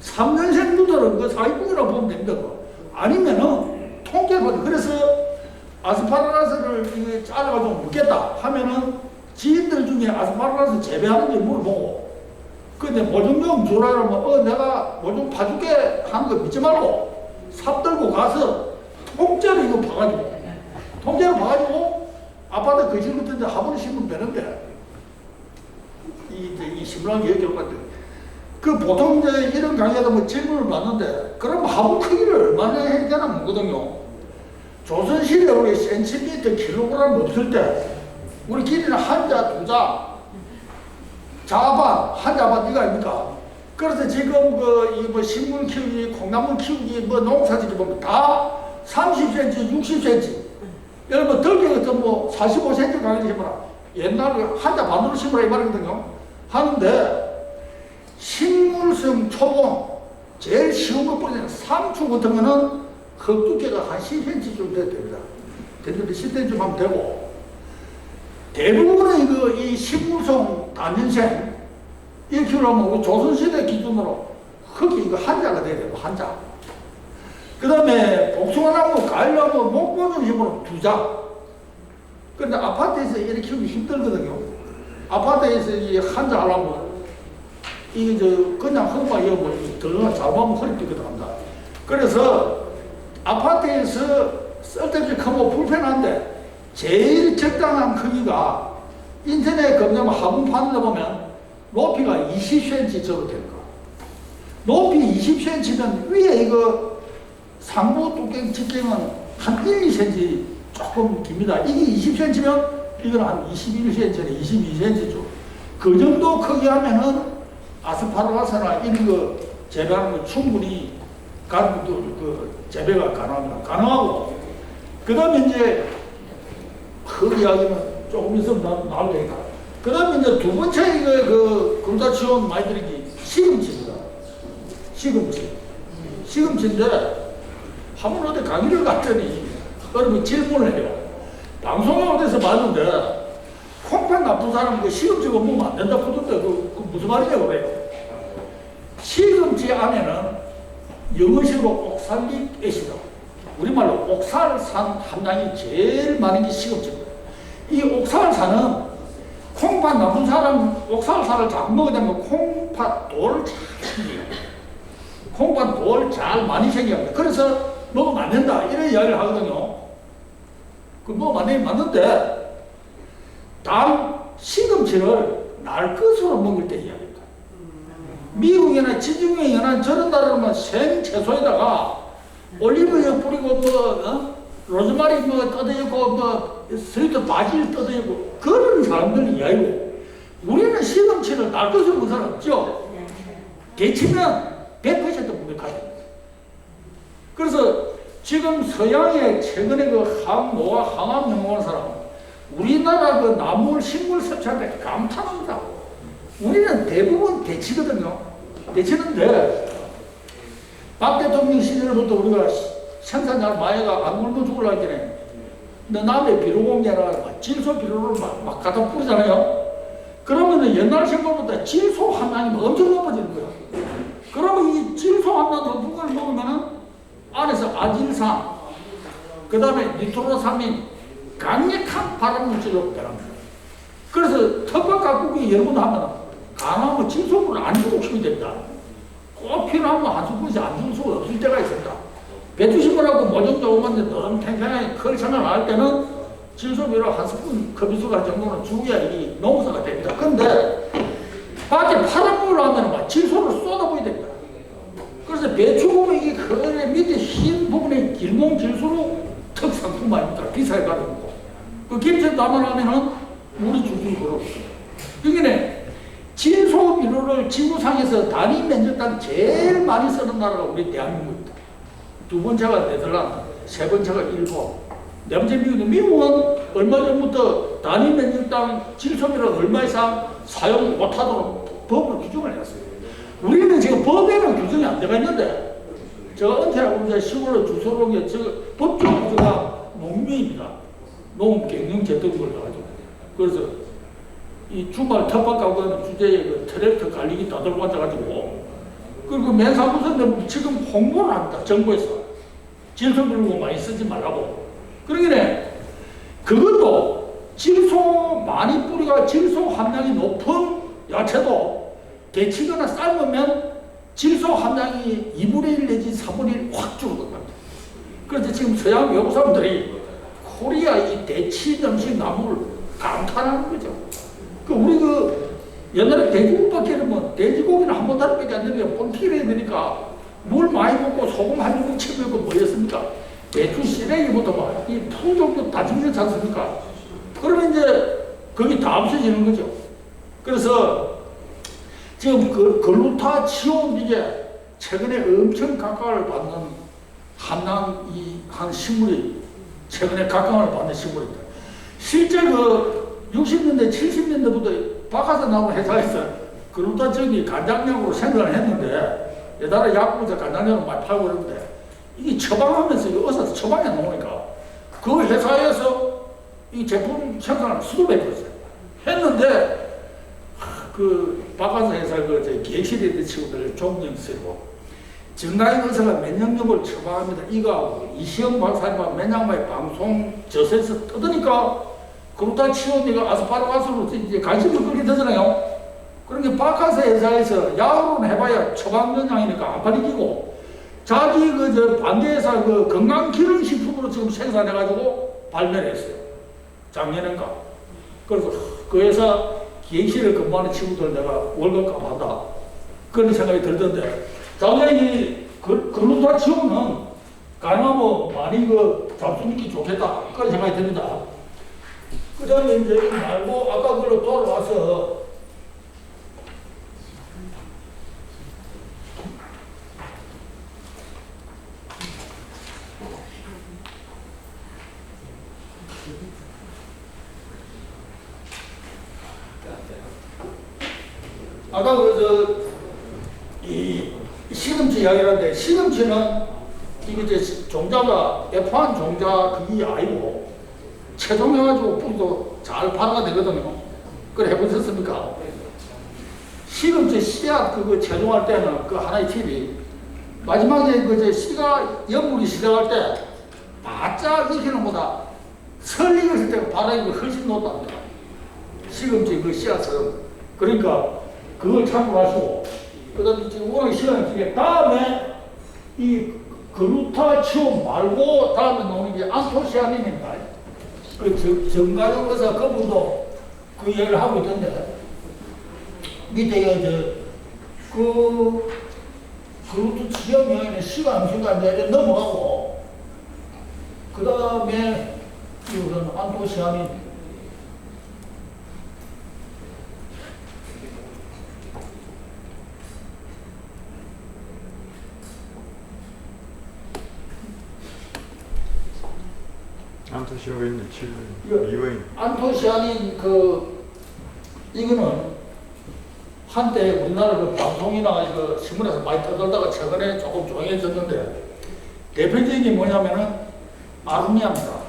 3년생부터는 그 사기꾼이라고 보면 됩니다. 아니면은 통째로 그래서 아스파라거스를 잘라가지고 먹겠다 하면은 지인들 중에 아스파라거스 재배하는지 물어보고 근데 모종 좀 주라 그러면 내가 모종 파줄게 하는 거 믿지 말고 삽 들고 가서 통째로 이거 봐가지고 아파트 거실 같은 데 화분을 심으면 되는데 이 심으라는 게 여기 올것 같아요. 그 보통 이제 이런 강의하다 뭐 질문을 받는데 그럼 화분 크기를 얼마나 해야 되나 묻거든요. 조선시대에 우리 센티미터 킬로그램 없을 때 우리 길이는 한자 두자 자반 한자반 이거 아닙니까? 그래서 지금 뭐 식물 키우기 콩나물 키우기 뭐 농사짓기 보면 다 30cm 60cm 여러분 덜기 같은 뭐 45cm 가격이 심어라 옛날에 한자 반으로 심으라 이 말이거든요. 하는데 식물성 초본 제일 쉬운 것 보면 상추 같은 거는 흙 두께가 한 10cm 정도 됩니다. 됐는데 10cm 하면 되고, 대부분의 이 식물성 단연생, 이렇게 키우려면 우리 조선시대 기준으로 흙이 이거 한자가 돼야 되고, 한자. 그 다음에 복숭아나무, 과일나무, 못 보는 힘으로 2자. 그런데 아파트에서 이렇게 키우기 힘들거든요. 아파트에서 이 한자 하려면, 이게 그냥 흙만 이어고, 덜 잘못하면 허리 삐끗합니다. 그래서 아파트에서 쓸데없이 크고 불편한데, 제일 적당한 크기가 인터넷 검색하면 화분판을 보면 높이가 20cm 정도 되는 거. 높이 20cm면 위에 이거 상부 두께 직경은 한 1, 2cm 조금 깁니다. 이게 20cm면 이건 한 21cm, 22cm죠. 그 정도 크기 하면은 아스파라거스나 이런 거 재배하는 거 충분히 재배가 가능합니다. 가능하고, 그 다음에 이제 흙 이야기는 조금 있으면 나올 테니까. 그 다음에 이제 두 번째 글루타치온 많이 들이기 시금치입니다. 시금치인데, 한번 어디 강의를 갔더니, 여러분 질문을 해요. 방송에 어디서 봤는데, 콩팥 나쁜 사람 시금치가 먹으면 안 된다 그러던데, 그 무슨 말이냐고 그래요. 시금치 안에는 영어식으로 옥살릭 애시드, 우리말로 옥살산 함량이 제일 많은 게 시금치입니다. 이 옥살산은 콩팥 나쁜 사람 옥살산을 잘 먹게 되면 콩팥 돌 잘 생겨요. 콩팥 돌 잘 많이 생겨요. 그래서 먹으면 안 된다 이런 이야기를 하거든요. 그 먹으면 안 되면 맞는데, 단 시금치를 날 것으로 먹을 때 이야기입니다. 미국이나 지중해나 저런 나라로는 생채소에다가 올리브유 뿌리고 로즈마리 떠들고 스위트 바질 떠들고 그런 사람들 이야기고, 우리는 시금치를 날 것으로 먹는 사람 없죠. 데치면 100% 무백하다. 그래서 지금 서양에 최근에 항노화 항암 연구하는 사람, 우리나라 나물 식물 섭취할 때 감탄합니다. 우리는 대부분 데치거든요. 데치는데, 박 대통령 시절부터 우리가 생산량 마에가 안 굶어 죽으려고 했더니, 너 남의 비료공개나 질소 비료를 막 갖다 뿌리잖아요. 그러면은 옛날 생각보다 질소 함량이 엄청 높아지는 거예요. 그러면 이 질소 함량 높은 걸 먹으면은 안에서 아질산, 그 다음에 니트로사민, 강력한 발암물질로 변합니다. 그래서 텃밭 가꾸기 여러분 하면 가능하면 질소물을 안 주고 키우면 됩니다. 꼭 필요하면 한 스푼씩 안 줄 수가 없을 때가 있습니다. 배추 심으라고 모종 좋은데 너무 탱탱하게 커리 생각 안 할 때는 질소비료 한 스푼 컵이수가 정도는 주어야 이 농사가 됩니다. 근데 밖에 파란 물을 하면 막 질소를 쏟아부어야 됩니다. 그래서 배추 보면 이게 그 밑에 흰 부분에 길몽 질소로 특상품 아닙니까? 비싸게 가지고. 그 김치 담아놓으면은 물이 줄줄 걸어옵니다. 그러니까 질소 비료를 지구상에서 단위 면적당 제일 많이 쓰는 나라가 우리 대한민국입니다. 두 번째가 네덜란드, 세 번째가 일본, 네 번째 미국인데, 미국은 얼마 전부터 단위 면적당 질소 비료를 얼마 이상 사용 못하도록 법으로 규정을 해놨어요. 우리는 지금 법에는 규정이 안 되어 있는데, 제가 은퇴하고 이제 시골로 주소로 온 게, 법적으로 제가 농민입니다. 농경영재떡을 가지고. 그래서 이 주말 텃밭 가고 하는 주제에 트랙터 갈리기 따들고 앉아가지고, 그리고 맨사무소인데 지금 홍보를 합니다. 정부에서. 질소 비료 많이 쓰지 말라고. 그러기에 그것도 질소 많이 뿌리가 질소 함량이 높은 야채도 데치거나 삶으면 질소 함량이 2분의 1 내지 3분의 1 확 줄어듭니다. 그래서 지금 서양 외국 사람들이 코리아 이 데치 음식 나무를 감탄하는 거죠. 우리 옛날에 돼지고기밖에 뭐 돼지고기는 한 번 다르밖에 안 되면 본티를 해야 되니까 물 많이 먹고 소금 한 조금 채우고 뭐였습니까? 배추 시래기부터 막 이 품종도 다 증명하지 않습니까? 그러면 이제 거기 다 없어지는 거죠. 그래서 지금 글루타치온 이게 최근에 엄청 각광을 받는 한 식물이 최근에 각광을 받는 식물입니다. 실제 60년대, 70년대부터 바깥에 나온 회사에서 글루타치온이 간장약으로 생산을 했는데, 옛날에 약국에서 간장약을 많이 팔고 그러는데, 이게 처방하면서 이거 의사 처방이 안 나오니까 그 회사에서 이 제품 생산을 수도배했어요. 했는데 그 바깥 회사 그 기획실에 있는 친구들 종종 쓰고 정나인 의사가 면역력을 처방합니다. 이거하고 이시영 박사님과 맨양마의 방송 저세에서 떠드니까 그루타치온이가 아스파라가스로 이제 관심을 끌게 되잖아요. 그러니까 바카스 회사에서 야후로는 해봐야 처방전량이니까 안 팔리고 자기 그 반대회사 그 건강기능식품으로 지금 생산해가지고 발매를 했어요. 작년인가. 그래서 그 회사 기획실에 근무하는 친구들 내가 월급 값한다. 그런 생각이 들던데 작년에 이 글루타치온은 가능하면 많이 그 잡수먹기 좋겠다. 그런 생각이 듭니다. 그 다음에 이제 이거 말고 아까 그걸로 돌아와서 아까 이 시금치 이야기하는데 시금치는 이게 이제 종자가 F1 종자 그게 아니고 채종해가지고 뿌리도 잘 파가 되거든요. 그걸 해보셨습니까? 시금치 씨앗 그거 채종할 때는 그 하나의 팁이 마지막에 그 씨가 연물이 시작할 때 바짝 익히는 것보다 설 익었을 때가 바닥이 훨씬 높답니다. 시금치 그 씨앗은 그러니까 그걸 참고하시고 그 다음에 지금 오늘 시간이 중에 다음에 이 글루타치온 말고 다음에 나오는 게 안토시아닌입니다. 그 정가영 의사 그분도 그 얘기를 하고 있던데 밑에 이제 그 글루타치온 영양의 시간 이제 넘어가고 그 다음에 이것은 안토시아닌 안토시아닌 2원인. 안토시아닌 이거는 한때 우리나라 그 방송이나 그 신문에서 많이 떠들다가 최근에 조금 조용해졌는데 대표적인 게 뭐냐면은 아로니아입니다.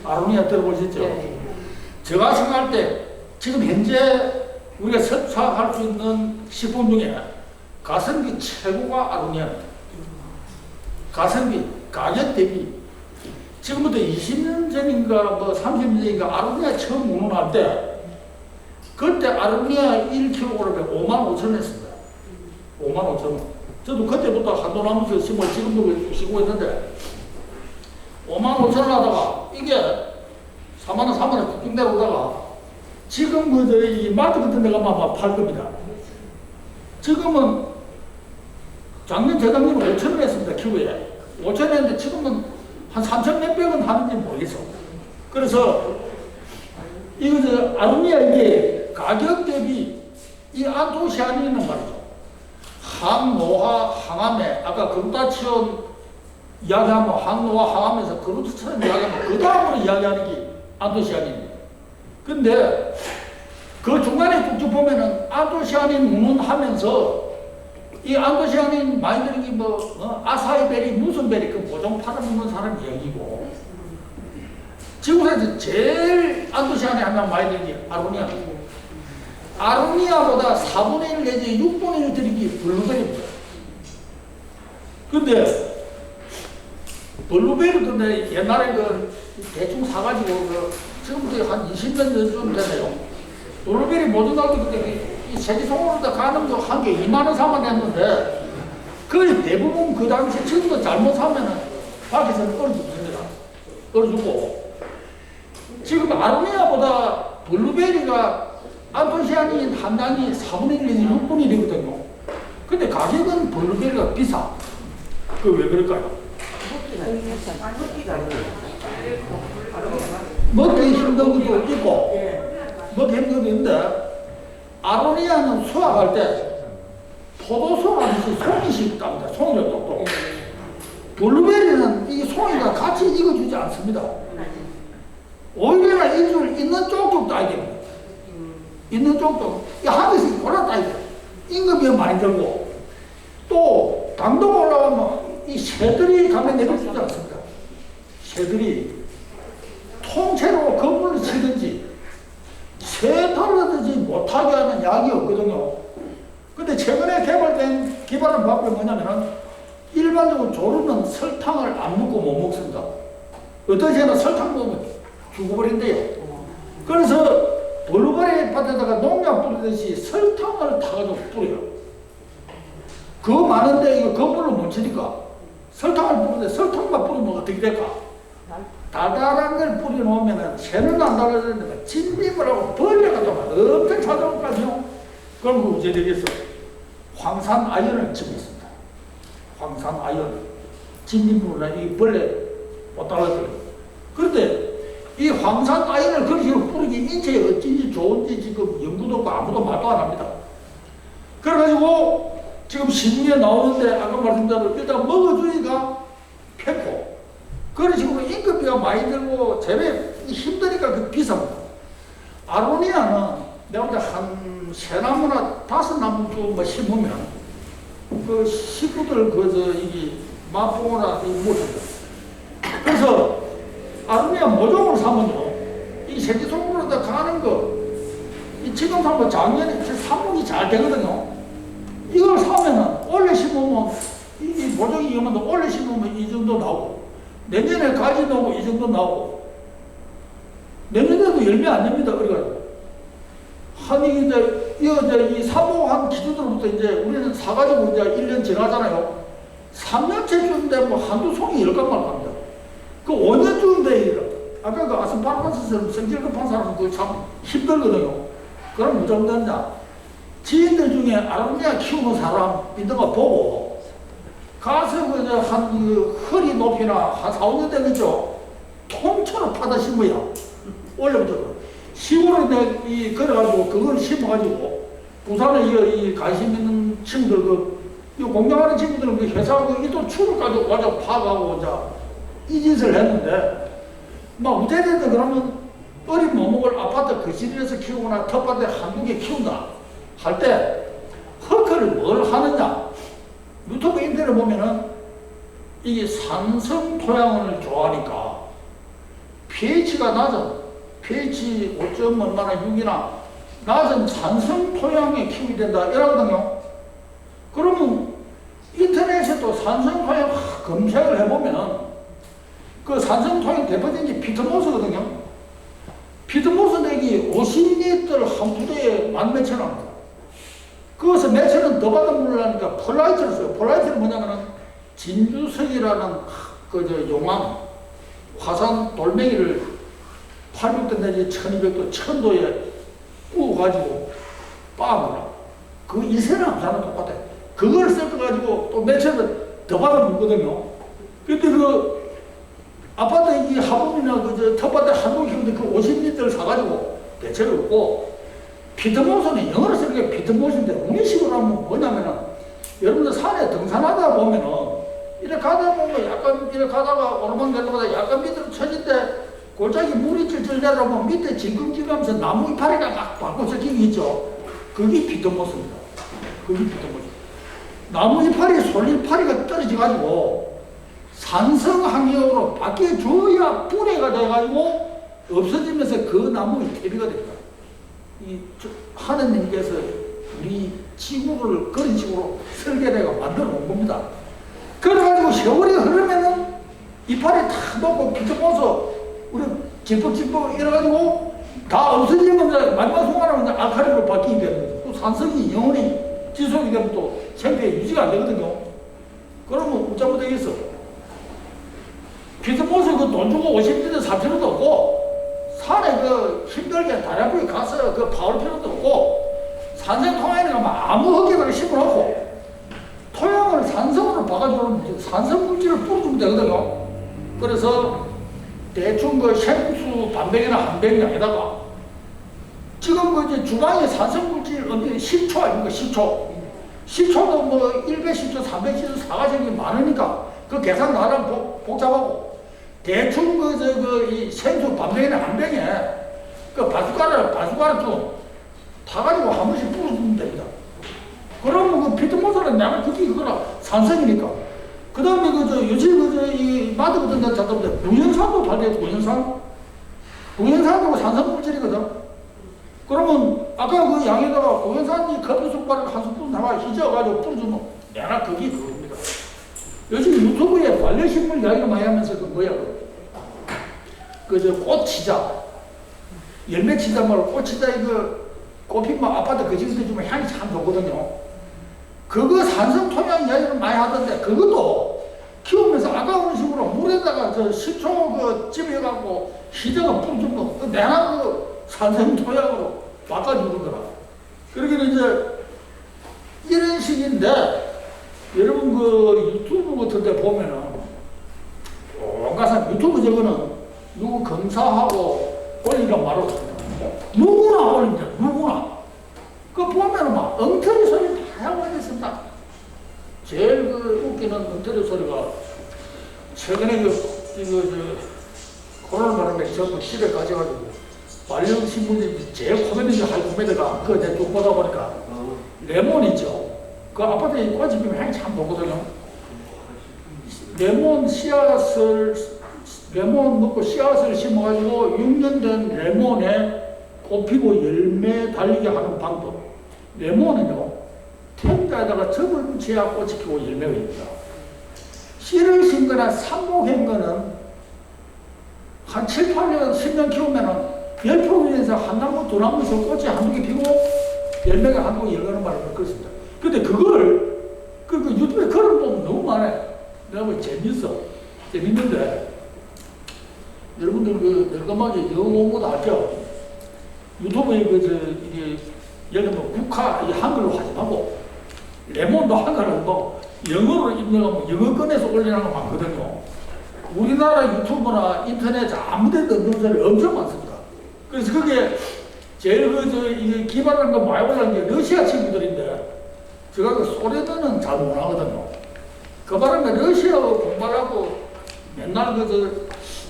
아로니아 들어보셨죠? 네. 제가 생각할 때 지금 현재 우리가 섭취할 수 있는 식품 중에 가성비 최고가 아로니아입니다. 가성비, 가격 대비 지금부터 20년 전인가 뭐 30년 전인가 아로니아 처음 운운할 때 그때 아로니아 1kg에 55,000원 했습니다. 55,000원. 저도 그때부터 한돈하면서 심고 지금도 심고 있는데 55,000원 하다가 이게 4만원, 3만원 쭉 내려오다가 지금 이 마트 같은 데 가면 팔 겁니다. 지금은 작년, 재작년은 5,000원 했습니다. 키로에. 5,000원 했는데 지금은 한 3,000 몇백 원 하는지 모르겠어. 그래서 이거 아로니아 이게 가격 대비 이 안토시아닌은 말이죠. 항노화, 항암에 아까 글루타치온 이야기하면 항노화, 항암에서 글루타치온 이야기하면 그 다음으로 이야기하는 게 안토시아닌입니다. 근데 그 중간에 쭉쭉 보면은 안토시아닌 운운하면서 이 안토시아닌 많이 들은 게 아사이베리, 무슨 베리, 그 모종 팔아먹는 사람 이야기고 지구에서 제일 안토시아닌 하면 많이 들은 게 아로니아. 아로니아보다 4분의 1 내지 6분의 1 들은 게 블루베리입니다. 근데 블루베리도 내 옛날에 대충 사가지고 지금부터 한 20년 전쯤 되네요. 블루베리 모종 나올 때 그때 이 세계송으로 가는 거 한 개 2만원 3만원 했는데 거의 대부분 그 당시 지금도 잘못 사면은 밖에서는 얼어줍니다. 얼어주고 지금 아로니아보다 블루베리가 안토시아닌 함량이 4분의 1 내지 6분의 1이거든요. 근데 가격은 블루베리가 비싸. 그 왜 그럴까요? 먹기 힘든 것도 있고 먹기 힘든 것도 있는데 아로니아는 수확할 때 포도송 하듯이 송이 식답니다. 송이를 똑똑. 블루베리는 이 송이가 같이 익어주지 않습니다. 오히려 이줄 있는 쪽쪽 따야 됩니다. 있는 쪽쪽. 한 개씩 골라 따야 돼요. 임금이 많이 들고 또 당도가 올라가면 이 새 새들이 가면 내려주지 않습니다. 새들이 통째로 건물을 치든지 새 달라든지 못하게 하는 약이 없거든요. 근데 최근에 개발한 방법이 뭐냐면은 일반적으로 조류는 설탕을 안 먹고 못 먹습니다. 어떤 새는 설탕 먹으면 죽어버린대요. 그래서 블루베리 밭에다가 농약 뿌리듯이 설탕을 타가지고 뿌려요. 그거 많은데 이거 건물로 못 치니까 설탕을 뿌리는데 설탕만 뿌리면 어떻게 될까? 달달한 걸 뿌려놓으면 새는 안 달라지는데 진입을 하고 벌레가 또 엄청 찾아올 거 아니에요? 그럼 그 어째 되겠어? 황산 아연을 집었습니다. 황산 아연. 진입으로 이 벌레 못 달라져요. 그런데 이 황산 아연을 그런 식으로 뿌리기 인체에 어찌인지 좋은지 지금 연구도 없고 아무도 말도 안 합니다. 그래가지고 지금 신문에 나오는데 아까 말씀드린 일단 먹어주니까 폐코. 그런 식으로 인건비가 많이 들고 재배 힘드니까 그 비쌉니다. 아로니아는 내가 볼 때 한 세 나무나 다섯 나무 뭐 심으면 그 식구들 이게 맛보거나 못 줍니다. 그래서 아로니아 모종을 사면요, 이 새끼송으로다 가는 거, 이 지금 사면 작년에 사목이 잘 되거든요. 이걸 사면은 올해 심으면 이 모종이 이러면 올해 심으면 이 정도 나오고, 내년에 가지 나오고 이 정도 나오고, 내년에도 열매 안 냅니다. 그래가지고 한이 이 사모한 기준으로부터 이제 우리는 사가지고 이제 1년 지나잖아요. 3년째쯤 되면 한두 송이 열감 말합니다. 그 5년쯤 돼 아까 그 아스파라거스처럼 성질 급한 사람은 그거 참 힘들거든요. 그럼 무슨 되냐? 지인들 중에 아로니아 키우는 사람 있는 거 보고 가서 그냥 한 허리 높이나 한 4, 5년 되겠죠. 통째로 파다 심어야 원래부터. 10월에 이 그래가지고 그걸 심어가지고 부산에 이 관심 있는 친구들 이 공장하는 친구들은 그 회사 그 일도 추를 가지고 와서 파가고 이제 이 짓을 했는데 막 우대대도 그러면 어린 모목을 아파트 거실에서 키우거나 텃밭에 한두 개 키운다 할 때 허크를 뭘 하느냐? 유튜브 인터넷 보면은 이게 산성 토양을 좋아하니까 pH가 낮은 pH 5점 얼마나 6이나 낮은 산성 토양에 키우게 된다 이러거든요. 그러면 인터넷에 또 산성 토양 검색을 해보면 그 산성 토양 대표적인 게 피트모스거든요. 피트모스 내기 50리터 한 부대에 10,000원입니다. 그것을 몇천원 더 받아 물으려니까 폴라이트를 써요. 폴라이트는 뭐냐면은 진주석이라는 용암, 화산 돌멩이를 800도 내지 1200도, 1000도에 구워가지고 빻아라. 그 이세는 암사는 똑같아요. 그걸 섞어가지고 또 몇천원 더 받아 물거든요. 근데 그 아파트 이 화분이나 텃밭에 한동 키우는데 그 50리터를 사가지고 대체로 없고 피트모스는 영어로 쓰는 게 피트모스인데 우리식으로 하면 뭐냐면은 여러분들 산에 등산하다 보면은 이렇게 가다 보면 약간 이렇게 가다가 오르막 내려가다 약간 밑으로 쳐질 때 골짜기 물이 찔찔 내려오면 밑에 징금징하면서 나무 이파리가 막 바꿔 섞이는 게 있죠. 그게 피트모스입니다. 그게 피트모스. 나무 이파리 솔잎파리가 떨어져가지고 산성항역으로 바뀌어줘야 분해가 돼가지고 없어지면서 그 나무의 퇴비가 됩니다. 하느님께서 우리 지구를 그런 식으로 설계대가 만들어 놓은 겁니다. 그래가지고 세월이 흐르면은 이파리 탁 놓고 피트모스 우리 질퍽질퍽 이래가지고 다 없어지면 마지막 순간에 알칼리로 바뀌게 되는 거죠. 또 산성이 영원히 지속이 되면 또 생태 유지가 안 되거든요. 그러면 어쩌면 되겠어? 피트모스 그 돈 주고 50리터 살 필요도 없고 산에 그 힘들게 다리 아프게 가서 그 파올 필요도 없고 산성 토양에 가면 아무 흙에다가 심어놓고 토양을 산성으로 바꿔주는 산성 물질을 뿌려주면 되거든요. 그래서 대충 그 생수 반병이나 한 병량에다가 지금 그 이제 주방에 산성 물질 엄청 10초 아닙니까? 10초. 10초도 뭐 100시초, 300시초 사가지고 많으니까 그 계산 나름 복잡하고 대충 이 생수 반병이나 한 병에 그 바숟가락 좀 타가지고 한 번씩 뿌려주면 됩니다. 그러면 그 피트모스는 내가 그게 그거라 산성이니까 그 다음에 요즘 이 마드 같은 데 찾다 보면 구연산도 발견해, 구연산도 산성물질이거든. 그러면 아까 그 양에다가 구연산이 커피 숟가락 한 스푼 담아 휘저어가지고 뿌려주면 내가 그게 그겁니다. 요즘 유튜브에 관련식물 이야기를 많이 하면서 그 뭐야, 꽃치자. 열매치자 말고 꽃치자 이거 꽃피면 아파트 그 집에 주면 향이 참 좋거든요. 그거 산성 토양 이야기를 많이 하던데 그것도 키우면서 아까운 식으로 물에다가 식초 찜해갖고 희저가 뿌려주면 내가 산성 토양으로 바꿔주는 거라. 그러기는 이제 이런 식인데 여러분 유튜브 같은 데 보면은 온갖 사람 유튜브 저거는 누구 검사하고 올리니까 말로 누구나 올립니다. 누구나. 그 보면은 막 엉터리 소리 다 올렸습니다. 제일 웃기는 엉터리 소리가 최근에 코로나 바람에 전부 집에 가져가지고 관련 신문이 제일 코미디가 할 코미디가 그거 내가 쭉 보다 보니까 레몬 있죠. 그 아파트에 꽃이 피면 향이 참 좋거든요. 레몬 넣고 씨앗을 심어가지고 6년 된 레몬에 꽃 피고 열매 달리게 하는 방법. 레몬은요, 텐자에다가 접을 붙여야 꽃이 피고 열매가 있습니다. 씨를 심거나 삽목한 거는 한 7, 8년, 10년 키우면은 10%에서 한 나무, 두 나무에서 꽃이 한두 개 피고 열매가 한두 개 열리는 말을 그렇습니다. 근데 그걸 유튜브에 글을 보면 너무 많아요. 내가 뭐 재밌는데 여러분들 널감하게 영어 공부도 할게요. 유튜브에 이게 예를 들면 국화 한글로 하지 말고 레몬도 한글로 하고 영어로 입력하면 영어 꺼내서 올리는 거 많거든요. 우리나라 유튜브나 인터넷 아무 데도 없는 소리 엄청 많습니다. 그래서 그게 제일 이게 기반한 거 많이 올라간 게 러시아 친구들인데 제가 소련어는 잘 못하거든요. 그 바람에 러시아어 공부하고 맨날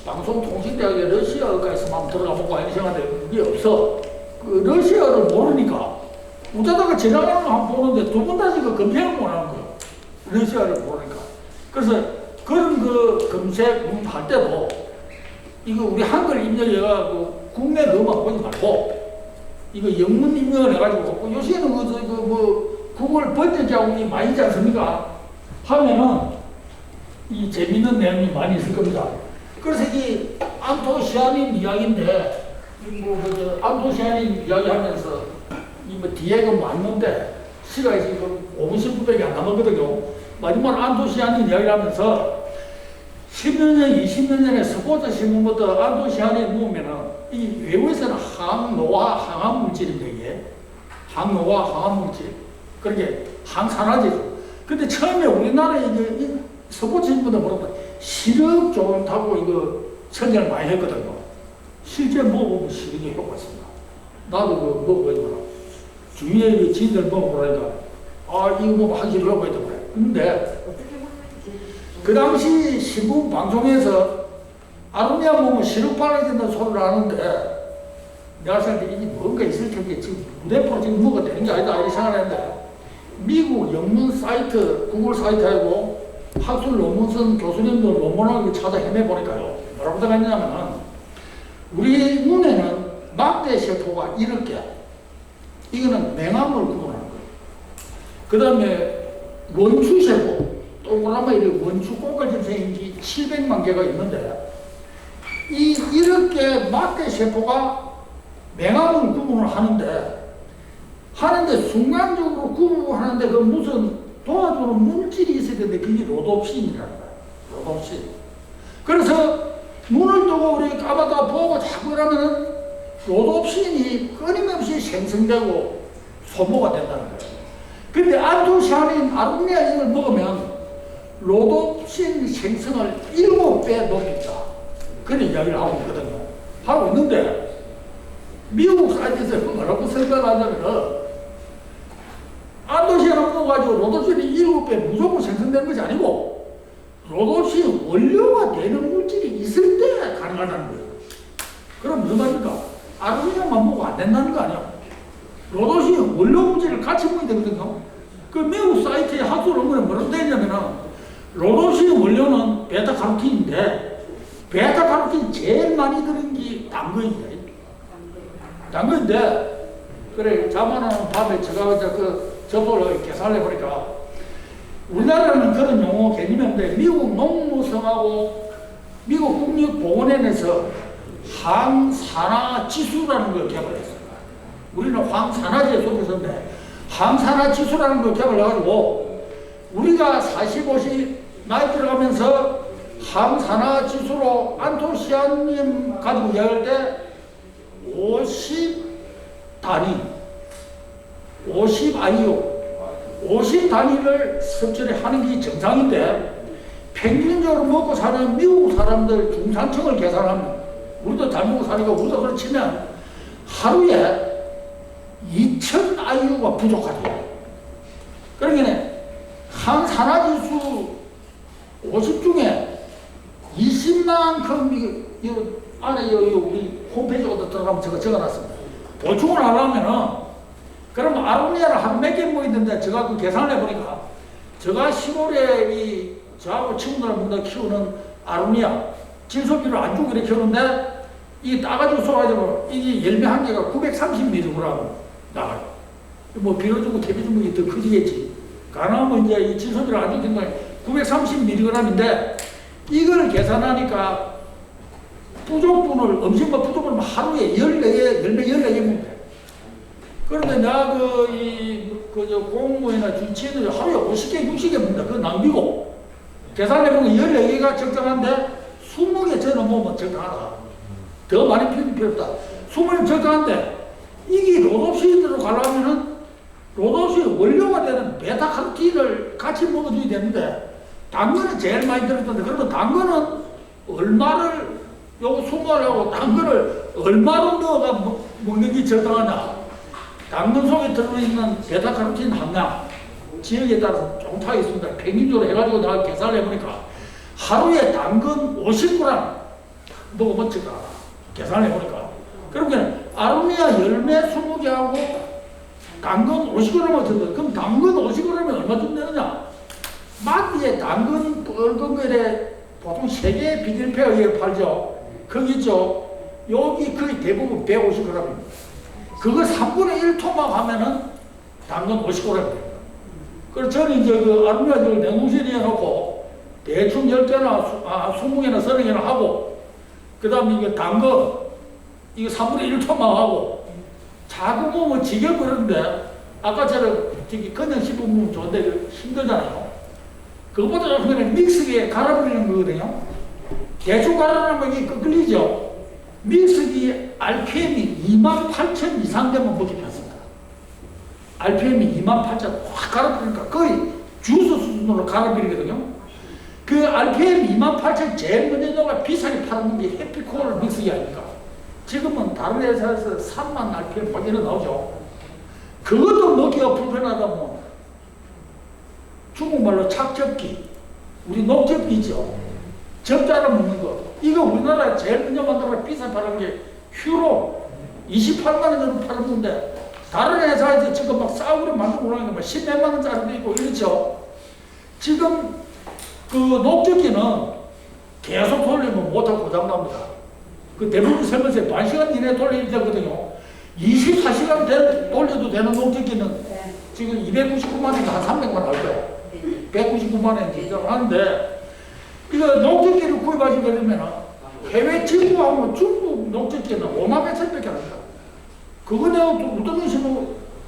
방송통신대학에 러시아어가 있으면 한번 들어가 보고 하는 시간에 그게 없어. 러시아어를 모르니까 우다다가 지나가는 거 한번 보는데 두 번 다시 검색을 못 하는 거예요. 러시아어를 모르니까. 그래서 그런 검색 할 때도 이거 우리 한글 입력해가지고 국내 그것만 보지 말고 이거 영문 입력을 해가지고 요새는 구글 번역기하고 많이 있지 않습니까? 하면은 이 재밌는 내용이 많이 있을 겁니다. 그래서 이 안토시아닌 이야기인데, 안토시아닌 이야기하면서 뒤에가 맞는데 시간이 지금 5분, 10분밖에 안 남았거든요. 마지막 안토시아닌 이야기를 하면서 10년 전, 20년 전에 스포츠 신문부터 안토시아닌 모으면은 이 외국에서는 항노화, 항암 물질인데 이게 항노화, 항암 물질. 그렇게 항산화제죠. 근데 처음에 우리나라에 이 스포츠 신문을 보면 시력 좋다고 이거 선전을 많이 했거든요. 실제 먹어보면 시력이 효과가 있습니다. 나도 그거 먹어보니까 주위에 지인들 먹어보니까 이거 먹으면 확실히 효과가 있다고 그래. 근데 그 당시 신문 방송에서 아르니아 먹으면 시력 빨라진다는 소리를 하는데 내가 생각할 때 이게 뭔가 있을 텐데 지금 100% 지금 뭐가 되는 게 아니다 이렇게 생각했는데 미국 영문 사이트, 구글 사이트하고 학술 논문 쓴 교수님들 논문을 찾아 헤매보니까요. 뭐라고 들어갔냐면 우리 눈에는 막대세포가 7개. 이거는 맹암을 구분하는 거예요. 그 다음에 원추세포, 동그라미 원추 꼬깔처럼 생긴 게 700만 개가 있는데 이 7개 막대세포가 맹암을 구분을 하는데 순간적으로 구분하는데 그 무슨 도와주는 물질이 있어야 되는데 그게 로도핀이라는 거예요. 로도핀. 그래서 눈을 뜨고 우리 까마다 보고 자꾸 이러면은 로도핀이 끊임없이 생성되고 소모가 된다는 거예요. 근데 안토시아닌, 아르니아 이걸 먹으면 로도핀 생성을 7배 높인다. 그런 이야기를 하고 있거든요. 하고 있는데 미국 사이트에서 뭐라고 설명하냐면은 안토시아닌 먹어가지고 로도핀이 7배 무조건 생성되는 것이 아니고 로도핀 원료가 되는 물질이 있을 때 가능하다는 거예요. 그럼 무슨 말입니까? 아르니아만 먹고 안 된다는 거 아니야? 로도핀 원료 물질을 같이 먹어야 되거든요. 그 미국 사이트의 학술 논문에 뭐라고 되냐면은 로도시 원료는 베타카로틴인데 베타카로틴 제일 많이 들은 게 당근이에요. 당근인데 그래 자만하는 밤에 제가 저도 계산을 해보니까 우리나라는 그런 용어 개념이 없는데 미국 농무성하고 미국 국립보건원에서 항산화 지수라는 걸 개발했어요. 우리는 황산화제 속에서인데 항산화 지수라는 걸 개발해가지고 우리가 40, 50 나이 들어가면서 항산화 지수로 안토시아닌 가지고 이야기할 때 50 단위, 50 IU, 50 단위를 섭취를 하는 게 정상인데 평균적으로 먹고 사는 미국 사람들 중산층을 계산하면 우리도 잘 먹고 사니까 우리도 그걸 치면 하루에 2000 IU가 부족하죠. 그러니까 항산화지수 50 중에 20만큼 이거 안에 우리 홈페이지 어디 들어가면 제가 적어놨습니다. 보충을 하려면은 그럼 아로니아를 한 몇 개 먹었는데 제가 그 계산을 해보니까 제가 10월에 저하고 친구들하고 키우는 아로니아 질소비를 안 주고 이렇게 키우는데 이 따가지고 쏘가지고 이게 열매 한 개가 930mg 나가요. 뭐 비료주고 퇴비주면 더 커지겠지. 가능하면 이제 이 질소비를 안 주는 거에 930mg인데 이걸 계산하니까 부족분을 음식물 부족분을 하루에 14개, 열매 14개 먹는 거예요. 그런데 내가 공무원이나 주치의들 하루에 50개, 60개 먹는다. 그건 낭비고. 계산해보면 14개가 적당한데 20개 저는 먹으면 적당하다. 더 많이 필요 없다. 20개 적당한데 이게 로도시드로 가려면은 로도시 원료가 되는 베타카로틴을 같이 먹어줘야 되는데 당근은 제일 많이 들었던데 그러면 당근은 얼마를 요거 20알하고 당근을 얼마로 넣어가 먹는 게 적당하냐. 당근 속에 들어있는 베타카로틴 함량 지역에 따라서 조금 차이 있습니다. 평균적으로 해가지고 내가 계산을 해보니까 하루에 당근 50g 먹으면 적다. 계산을 해보니까. 그러면 아로니아 열매 20개하고 당근 50g을 든다. 그럼 당근 50g이 얼마쯤 되느냐? 마트에 당근 붉은 거에 보통 3개 비닐팩에 팔죠. 거기 있죠. 여기 거의 대부분 150g입니다. 그거 3분의 1토막 하면은 당근 50g입니다. 그래서 저는 이제 그 아로니아를 냉동실에 해놓고 대충 10개나 20개나 30개나 하고 그 다음에 이게 당근 이거 3분의 1토막 하고 작은 몸은 지겨버렸는데 아까처럼 그냥 씹으면 좋은데 힘들잖아요. 그것보다 그냥 믹스기에 갈아버리는 거거든요. 대충 갈아놓으면 이게 끌리죠. 믹스기 RPM이 28,000 이상 되면 먹기 편습니다. RPM이 28,000 확 갈아버리니까 거의 주스 수준으로 갈아버리거든요. 그 RPM 28,000 제일 먼저 넣어가 비싸게 파는 게 해피콜 믹스기 아닙니까? 지금은 다른 회사에서 3만 RPM 막 이런 나오죠. 그것도 먹기가 불편하다면 중국말로 착접기, 우리 녹접기죠. 접자로 먹는 거. 이거 우리나라에 제일 먼저 만들어 비싼 파는 게 휴로 28만 원 정도 팔았는데 다른 회사에서 지금 막 싸구려 만들고 그러는 게 10몇만 원짜리도 있고 이렇죠. 지금 그 녹접기는 계속 돌리면 모터 고장납니다. 그 대부분 설거지 반시간 이내에 돌리면 되거든요. 24시간 돌려도 되는 녹접기는 지금 299만 원인가 한 300만 원 할 거예요. 199만 원 인정하는데 이거 녹즙기를 구입하시게 되면 해외 직구하면 중국 녹즙기는 5만 8천밖에 안 합니다. 그거 내가 어떤 것이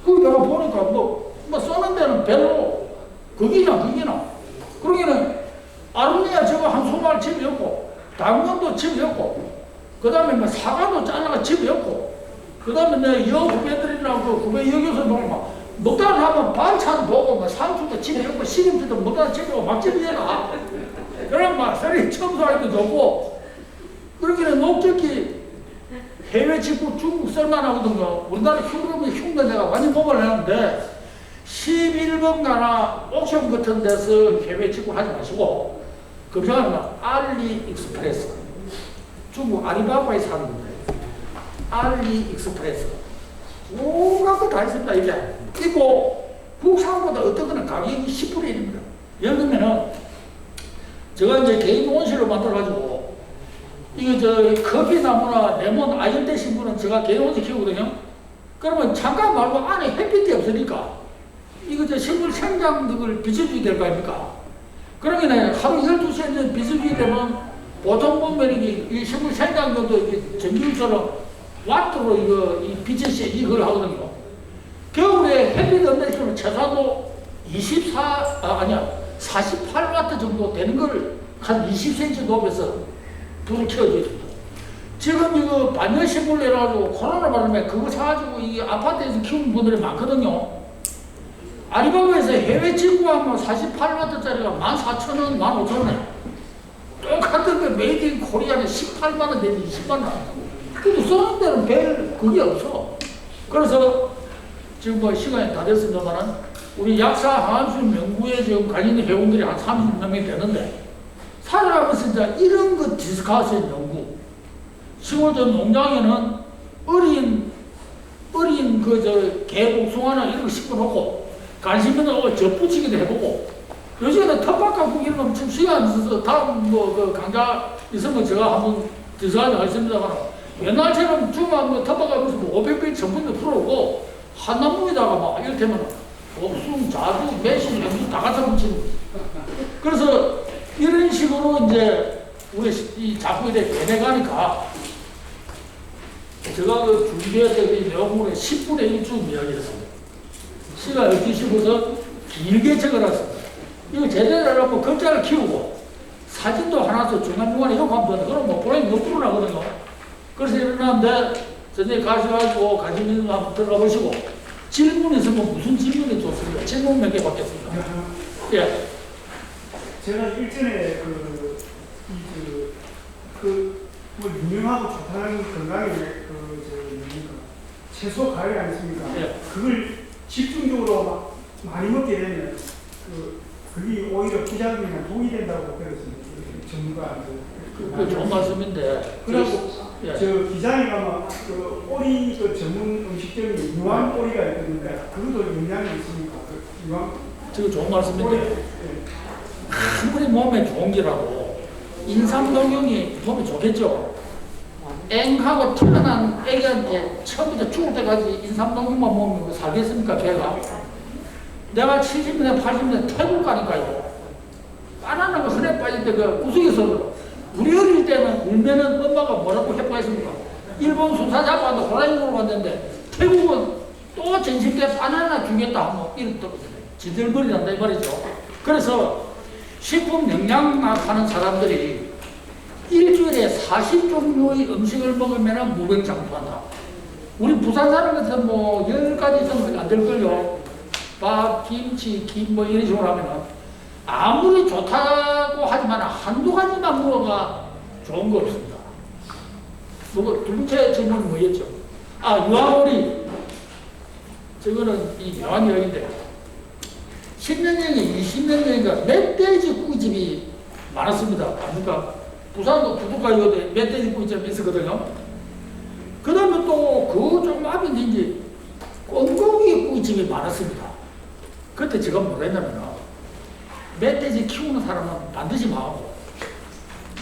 구입해가 보니까 써는 데는 별로 거기나 그러기는 아로니아 저거 한 20알 집에 없고 당근도 집에 없고 그 다음에 사과도 잘라가 집에 없고 그 다음에 내 여 후배들이랑 그 후배 여기서 먹다가 하면 반찬 보고 상추도 집에 없고 시금치도 먹다가 집에 오고 막 집에 내가 그럼 막 서리 청소하기도 좋고 그렇게는 녹즙기 해외 직구 중국 쓸만하거든요. 우리나라 흉내 내가 많이 먹으려는데 11번가나 옥션 같은 데서 해외 직구 하지 마시고 검색하면 알리익스프레스 중국 아리바바에 사는 건데 알리익스프레스 온갖 거 다 있습니다. 이게 그리고 국산보다 어떤 거는 가격이 10분의 1입니다. 예를 들면은 제가 이제 개인 온실을 만들어가지고, 이거 저 커피나무나 레몬 아연대 신분은 제가 개인 온실 키우거든요. 그러면 잠깐 말고 안에 햇빛이 없으니까, 이거 저 식물 생장 등을 비춰주게 될 거 아닙니까? 그러면 하루 12시에 이제 비춰주게 되면 보통 보면 이 식물 생장도 이게 전기처럼 와트로 이거 이 빛을 이걸 하거든요. 겨울에 햇빛 없는 시간은 최소한도 48와트 정도 되는 걸 한 20cm 높여서 불을 켜줘야 됩니다. 지금 이거 반려식물 내려가지고 코로나 바람에 그거 사가지고 이 아파트에서 키우는 분들이 많거든요. 아리바바에서 해외 직구하면 48와트짜리가 14,000원, 15,000원. 똑같은 거 메이드 인 코리아는 18만원 내지 20만원. 근데 쏘는 데는 별 그게 없어. 그래서 지금 뭐 시간이 다 됐습니다만 우리 약사 항암술 연구에 지금 관련 회원들이 한 30명이 되는데 살아가면서 이제 이런 거 디스커션 연구. 시골전 농장에는 어린 개 복숭아나 이런 거 심어놓고 관심 있는 거 젖붙이기도 해보고 요즘에는 텃밭 가꾸기 이런 거 지금 시간 있어서 다음 그 강좌 있으면 제가 한번 디스커션 하겠습니다만 옛날처럼 주말 텃밭 가면서 500배 전분도 풀어오고 한나무에다가 막 이를테면 복숭, 자두, 매실, 맹수 다 갖다 붙이는 거지. 그래서 이런 식으로 이제 우리 이 작품에 대해 변해가니까 제가 그 준비했던 이 내용물의 10분의 1쯤 이야기했습니다. 시간 12시부터 길게 적어놨습니다. 이거 제대로 하려면 글자를 키우고 사진도 하나씩 중간중간에 이렇게 하면 되는데 그럼 뭐 보라니 너무 나거든요. 그래서 이러는데 선생님 가셔가지고 관심 있는 거 한번 들어가 보시고 질문 있으면 무슨 질문이 좋습니까? 질문 몇 개 받겠습니다. 예. 제가 일전에 뭐 유명하고 좋다는 건강에 채소 과일 아니십니까? 예. 그걸 집중적으로 막 많이 먹게 되면 그게 오히려 부작용이나 독이 된다고 들었습니다. 전문가한테. 그 좋은 말씀인데. 그리고 예. 저 기장에 가면 오리 전문 음식점이 유황 오리가 있는데 그것도 영향이 있습니까? 유황 지금 좋은 말씀인데. 오리. 예. 아무리 몸에 좋은 기라고 인삼동용이 몸에 좋겠죠. 앵하고 태어난 애기한테 처음부터 죽을 때까지 인삼동용만 먹으면 살겠습니까? 걔가. 내가 70년, 80년 태국 가니까요. 바나나가 흔해 빠질 때 그 우스갯소리로 우리 어릴 때는 울면은 엄마가 뭐라고 해보겠습니까? 일본 수사 잡아도 호랑이 물어봤는데 태국은 또 전심 때 바나나 주겠다 하면 이렇거든요. 지들거리란다 이 말이죠. 그래서 식품 영양학 하는 사람들이 일주일에 40종류의 음식을 먹으면 무병장수한다. 우리 부산 사람 같은 뭐 10가지 이상은 안 될걸요. 밥, 김치, 김 뭐 이런 식으로 하면은 아무리 좋다고 하지만 한두 가지만 먹어가 좋은 거 없습니다. 두 번째 질문은 뭐였죠? 유황오리. 저거는 이 묘한 이야기인데 10년 전에 20년 전인가 멧돼지 구이집이 많았습니다. 그러니까 부산도 부두가요에 멧돼지 구이집이 있었거든요. 그 다음에 또 그 좀 앞에 이제 꽁꽁이 구이집이 많았습니다. 그때 제가 뭘 했냐면 멧돼지 키우는 사람은 반드시 망하고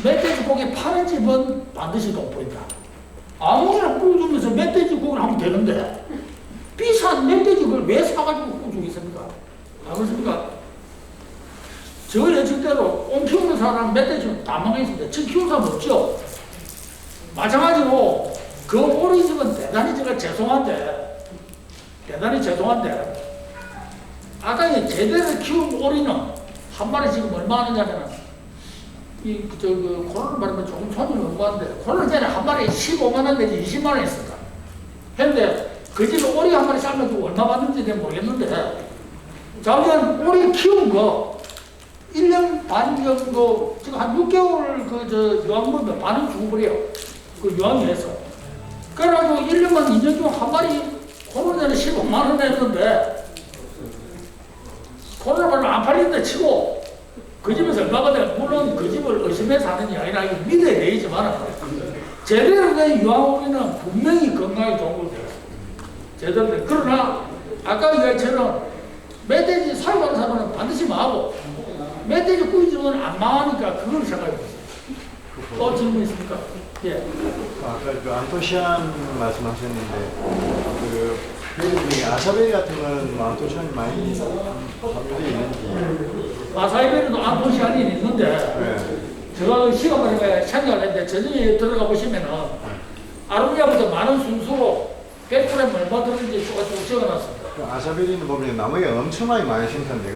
멧돼지 고기 파는 집은 반드시 돈 보인다. 아무거나 구워주면서 멧돼지 고기를 하면 되는데 비싼 멧돼지 그걸 왜 사가지고 구워주겠습니까? 안 그렇습니까? 저 예측대로 꽁 키우는 사람 멧돼지는 다 망했습니다. 지금 키우는 사람 없죠? 마찬가지로 그 오리집은 대단히 제가 대단히 죄송한데 아까 제대로 키운 오리는 한 마리 지금 얼마 하느냐면은 그 코로나 바람에 조금 손이 넘어갔는데 코로나 전에 한 마리 15만원 내지 20만원 했습니다. 했는데 그 집에 오리 한 마리 삶아주고 얼마 받는지 내가 모르겠는데 자기는 오리 키운 거 1년 반 정도 지금 한 6개월 유황 먹으면 반은 죽어버려요. 그 유황이 해서. 그래가지고 1년만 2년 중 한 마리 코로나 전에 15만원 냈는데 코로나 바람에 안 팔린다 치고 그 집에서 얼마가 돼? 물론 그 집을 의심해서 하는 게 아니라 이거 믿어야 되지만 제대로 된 유황오리는 분명히 건강에 좋은 걸 배웠습니다. 제대로 된. 그러나 아까 이야기처럼 멧돼지 사육하는 사람은 반드시 망하고 멧돼지 구이집은 지금은 안 망하니까 그걸 생각해 보세요. 또 질문 있습니까? 예. 아까 그 안토시안 말씀하셨는데 그 베리 중에 아사베리 같은 건 안토시안이 많이 함유되어 있는지. 아사이베리도 안토시아닌이 있는데 네. 제가 그 시간 관리에 생각을 했는데 저녁에 들어가 보시면은 아로니아부터 많은 순서로 100g 얼마 들었는지 쭉 적어놨습니다. 그 아사베리는 보면 나무에 엄청 많이 생산돼요.